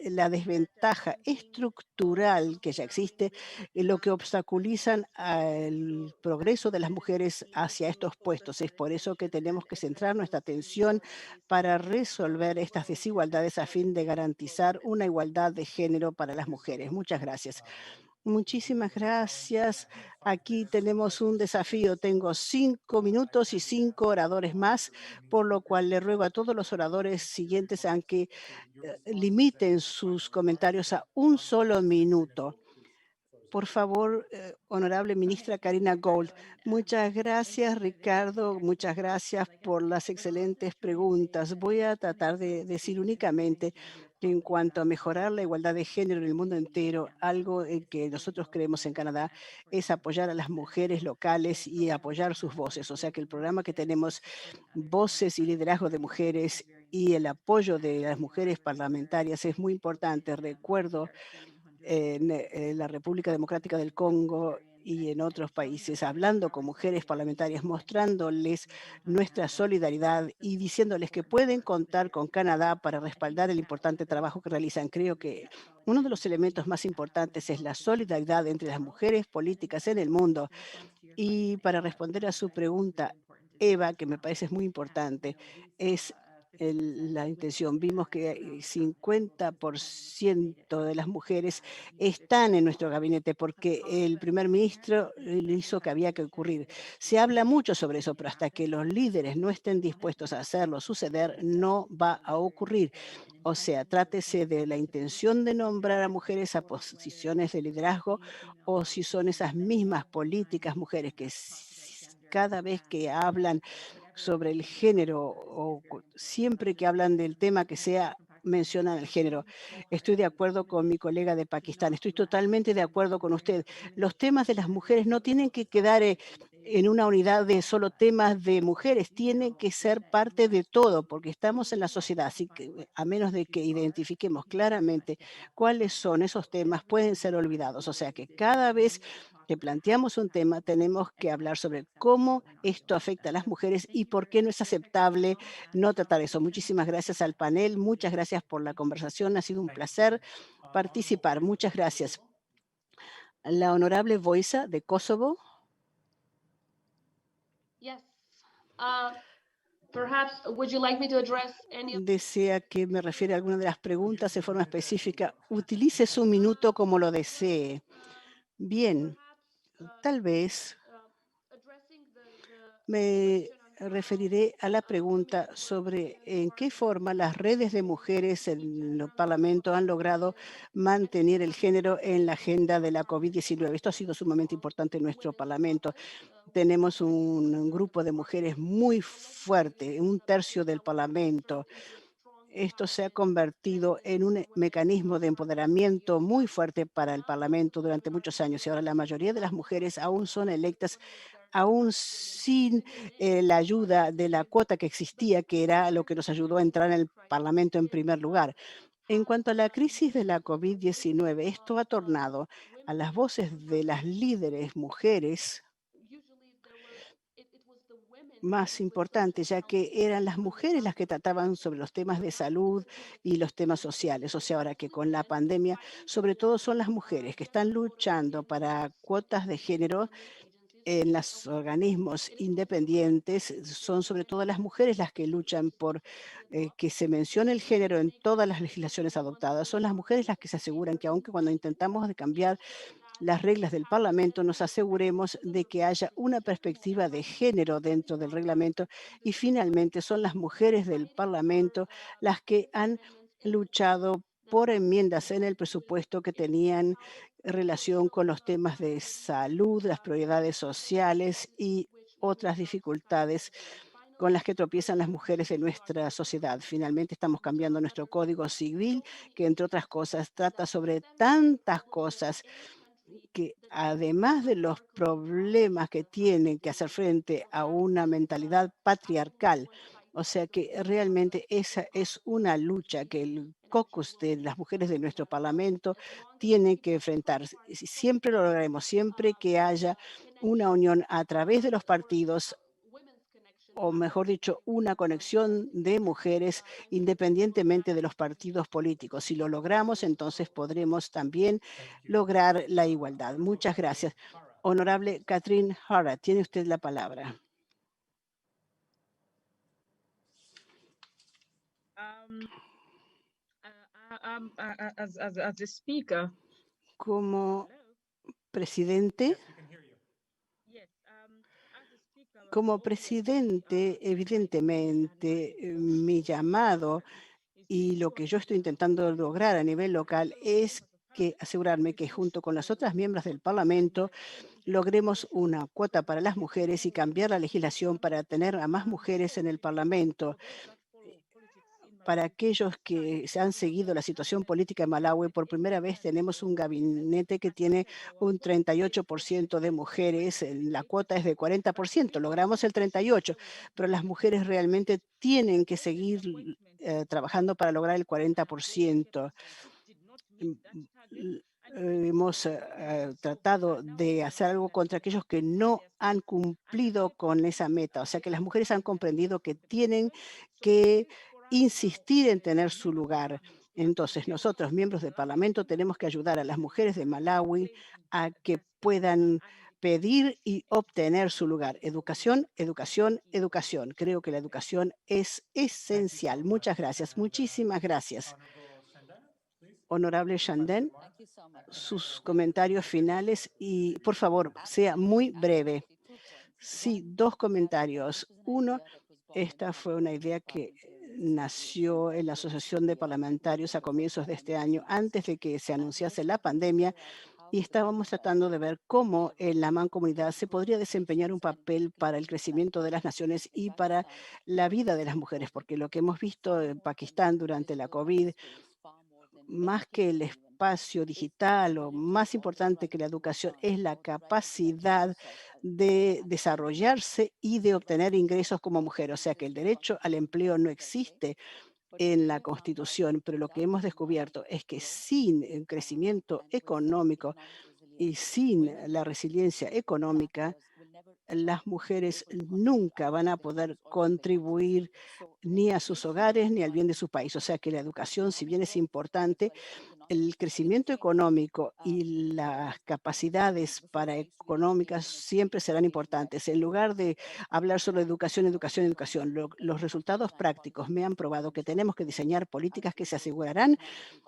Speaker 1: la desventaja estructural que ya existe, lo que obstaculizan al progreso de las mujeres hacia estos puestos. Es por eso que tenemos que centrar nuestra atención para resolver estas desigualdades a fin de garantizar una igualdad de género para las mujeres. Muchas gracias. Muchísimas gracias. Aquí tenemos un desafío. Tengo 5 minutos y 5 oradores más, por lo cual le ruego a todos los oradores siguientes a que limiten sus comentarios a un solo minuto. Por favor, honorable ministra Karina Gold. Muchas gracias, Ricardo. Muchas gracias por las excelentes preguntas. Voy a tratar de decir únicamente que en cuanto a mejorar la igualdad de género en el mundo entero, algo en que nosotros creemos en Canadá es apoyar a las mujeres locales y apoyar sus voces. O sea que el programa que tenemos, Voces y Liderazgo de Mujeres, y el apoyo de las mujeres parlamentarias es muy importante. Recuerdo en la República Democrática del Congo y en otros países, hablando con mujeres parlamentarias, mostrándoles nuestra solidaridad y diciéndoles que pueden contar con Canadá para respaldar el importante trabajo que realizan. Creo que uno de los elementos más importantes es la solidaridad entre las mujeres políticas en el mundo. Y para responder a su pregunta, Eva, que me parece muy importante, es la intención. Vimos que 50% de las mujeres están en nuestro gabinete porque el primer ministro le hizo que había que ocurrir. Se habla mucho sobre eso, pero hasta que los líderes no estén dispuestos a hacerlo suceder, no va a ocurrir. O sea, trátese de la intención de nombrar a mujeres a posiciones de liderazgo o si son esas mismas políticas mujeres que cada vez que hablan sobre el género o siempre que hablan del tema que sea, mencionan el género. Estoy de acuerdo con mi colega de Pakistán, estoy totalmente de acuerdo con usted. Los temas de las mujeres no tienen que quedar en una unidad de solo temas de mujeres, tienen que ser parte de todo, porque estamos en la sociedad, así que a menos de que identifiquemos claramente cuáles son esos temas, pueden ser olvidados. O sea que cada vez que planteamos un tema, tenemos que hablar sobre cómo esto afecta a las mujeres y por qué no es aceptable no tratar eso. Muchísimas gracias al panel, muchas gracias por la conversación, ha sido un placer participar. Muchas gracias. La honorable Voisa de Kosovo.
Speaker 7: Yes. Perhaps would you like me to address any of
Speaker 1: Desea que me refiera a alguna de las preguntas de forma específica. Utilice su minuto como lo desee. Bien, tal vez
Speaker 7: addressing
Speaker 1: me referiré a la pregunta sobre en qué forma las redes de mujeres en el Parlamento han logrado mantener el género en la agenda de la COVID-19. Esto ha sido sumamente importante en nuestro Parlamento. Tenemos un grupo de mujeres muy fuerte, un tercio del Parlamento. Esto se ha convertido en un mecanismo de empoderamiento muy fuerte para el Parlamento durante muchos años y ahora la mayoría de las mujeres aún son electas aún sin la ayuda de la cuota que existía, que era lo que nos ayudó a entrar en el Parlamento en primer lugar. En cuanto a la crisis de la COVID-19, esto ha tornado a las voces de las líderes mujeres más importantes, ya que eran las mujeres las que trataban sobre los temas de salud y los temas sociales. O sea, ahora que con la pandemia, sobre todo son las mujeres que están luchando para cuotas de género en los organismos independientes, son sobre todo las mujeres las que luchan por que se mencione el género en todas las legislaciones adoptadas. Son las mujeres las que se aseguran que aunque cuando intentamos de cambiar las reglas del Parlamento, nos aseguremos de que haya una perspectiva de género dentro del reglamento y finalmente son las mujeres del Parlamento las que han luchado por enmiendas en el presupuesto que tenían relación con los temas de salud, las prioridades sociales y otras dificultades con las que tropiezan las mujeres de nuestra sociedad. Finalmente estamos cambiando nuestro Código Civil, que entre otras cosas trata sobre tantas cosas que además de los problemas que tienen que hacer frente a una mentalidad patriarcal, o sea que realmente esa es una lucha que el caucus de las mujeres de nuestro Parlamento tiene que enfrentar. Siempre lo lograremos, siempre que haya una unión a través de los partidos o mejor dicho, una conexión de mujeres independientemente de los partidos políticos. Si lo logramos, entonces podremos también lograr la igualdad. Muchas gracias. Honorable Catherine Hara, tiene usted la palabra.
Speaker 8: As the speaker.
Speaker 1: Como presidente, evidentemente, mi llamado y lo que yo estoy intentando lograr a nivel local es asegurarme que junto con las otras miembros del Parlamento logremos una cuota para las mujeres y cambiar la legislación para tener a más mujeres en el Parlamento. Para aquellos que se han seguido la situación política en Malawi, por primera vez tenemos un gabinete que tiene un 38% de mujeres. La cuota es de 40%, logramos el 38%, pero las mujeres realmente tienen que seguir trabajando para lograr el 40%. Hemos tratado de hacer algo contra aquellos que no han cumplido con esa meta. O sea que las mujeres han comprendido que tienen que insistir en tener su lugar. Entonces, nosotros, miembros del Parlamento, tenemos que ayudar a las mujeres de Malawi a que puedan pedir y obtener su lugar. Educación, educación, educación. Creo que la educación es esencial. Muchas gracias. Muchísimas gracias. Honorable Shandén, sus comentarios finales y, por favor, sea muy breve. Sí, 2 comentarios. Uno, esta fue una idea que nació en la Asociación de Parlamentarios a comienzos de este año, antes de que se anunciase la pandemia, y estábamos tratando de ver cómo en la mancomunidad se podría desempeñar un papel para el crecimiento de las naciones y para la vida de las mujeres, porque lo que hemos visto en Pakistán durante la COVID, más que el espacio digital o más importante que la educación, es la capacidad de desarrollarse y de obtener ingresos como mujer. O sea que el derecho al empleo no existe en la Constitución, pero lo que hemos descubierto es que sin el crecimiento económico y sin la resiliencia económica, las mujeres nunca van a poder contribuir ni a sus hogares ni al bien de su país. O sea que la educación, si bien es importante, el crecimiento económico y las capacidades para económicas siempre serán importantes. En lugar de hablar solo de educación, educación, educación, los resultados prácticos me han probado que tenemos que diseñar políticas que se asegurarán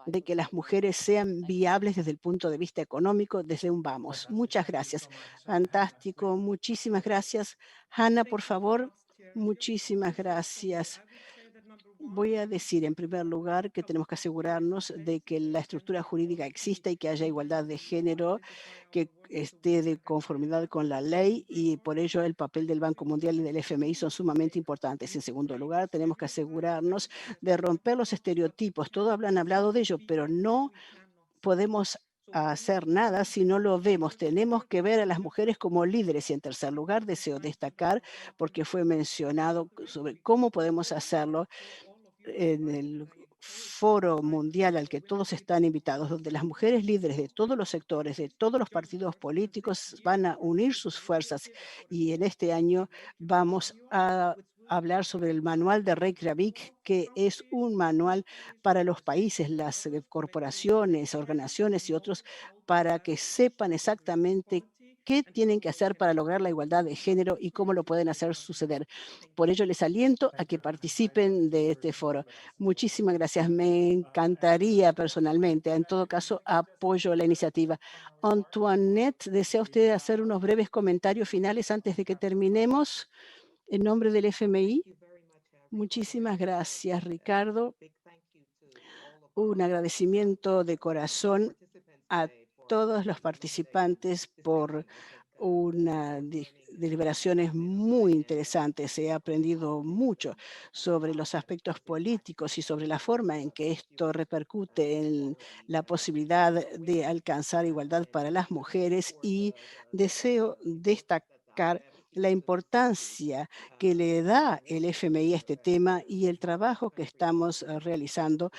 Speaker 1: de que las mujeres sean viables desde el punto de vista económico desde un vamos. Muchas gracias. Fantástico. Muchísimas gracias. Hanna, por favor. Muchísimas gracias. Voy a decir en primer lugar que tenemos que asegurarnos de que la estructura jurídica exista y que haya igualdad de género, que esté de conformidad con la ley, y por ello el papel del Banco Mundial y del FMI son sumamente importantes. En segundo lugar, tenemos que asegurarnos de romper los estereotipos. Todos han hablado de ello, pero no podemos hacer nada si no lo vemos. Tenemos que ver a las mujeres como líderes. Y en tercer lugar, deseo destacar, porque fue mencionado sobre cómo podemos hacerlo en el foro mundial al que todos están invitados, donde las mujeres líderes de todos los sectores, de todos los partidos políticos van a unir sus fuerzas. Y en este año vamos a hablar sobre el manual de Reykjavik, que es un manual para los países, las corporaciones, organizaciones y otros, para que sepan exactamente qué tienen que hacer para lograr la igualdad de género y cómo lo pueden hacer suceder. Por ello, les aliento a que participen de este foro. Muchísimas gracias. Me encantaría personalmente. En todo caso, apoyo la iniciativa. Antoinette, ¿desea usted hacer unos breves comentarios finales antes de que terminemos? En nombre del FMI. Muchísimas gracias, Ricardo. Un agradecimiento de corazón a todos los participantes por unas deliberaciones muy interesantes. He aprendido mucho sobre los aspectos políticos y sobre la forma en que esto repercute en la posibilidad de alcanzar igualdad para las mujeres, y deseo destacar la importancia que le da el FMI a este tema y el trabajo que estamos realizando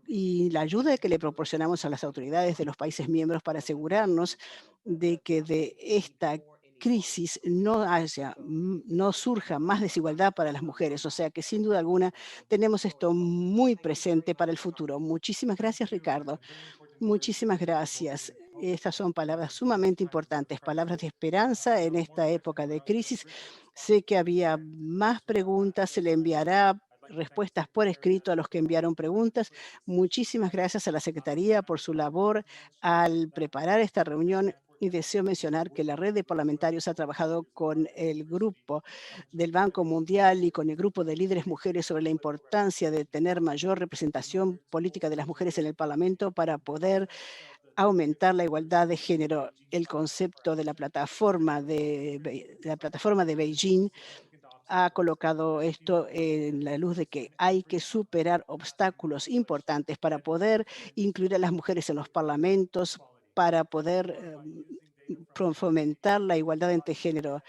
Speaker 1: y la ayuda que le proporcionamos a las autoridades de los países miembros para asegurarnos de que de esta crisis no surja más desigualdad para las mujeres. O sea que sin duda alguna tenemos esto muy presente para el futuro. Muchísimas gracias, Ricardo. Muchísimas gracias. Estas son palabras sumamente importantes, palabras de esperanza en esta época de crisis. Sé que había más preguntas, se le enviará respuestas por escrito a los que enviaron preguntas. Muchísimas gracias a la Secretaría por su labor al preparar esta reunión. Y deseo mencionar que la red de parlamentarios ha trabajado con el grupo del Banco Mundial y con el grupo de líderes mujeres sobre la importancia de tener mayor representación política de las mujeres en el Parlamento para poder aumentar la igualdad de género. El concepto de la plataforma de Beijing ha colocado esto en la luz de que hay que superar obstáculos importantes para poder incluir a las mujeres en los parlamentos, para poder fomentar la igualdad entre género.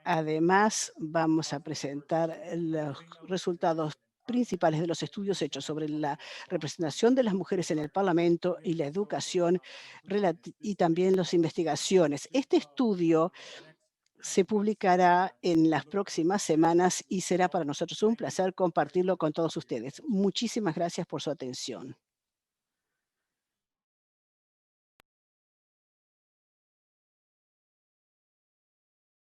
Speaker 1: Además, vamos a presentar los resultados principales de los estudios hechos sobre la representación de las mujeres en el Parlamento y la educación y también las investigaciones. Este estudio se publicará en las próximas semanas y será para nosotros un placer compartirlo con todos ustedes. Muchísimas gracias por su atención.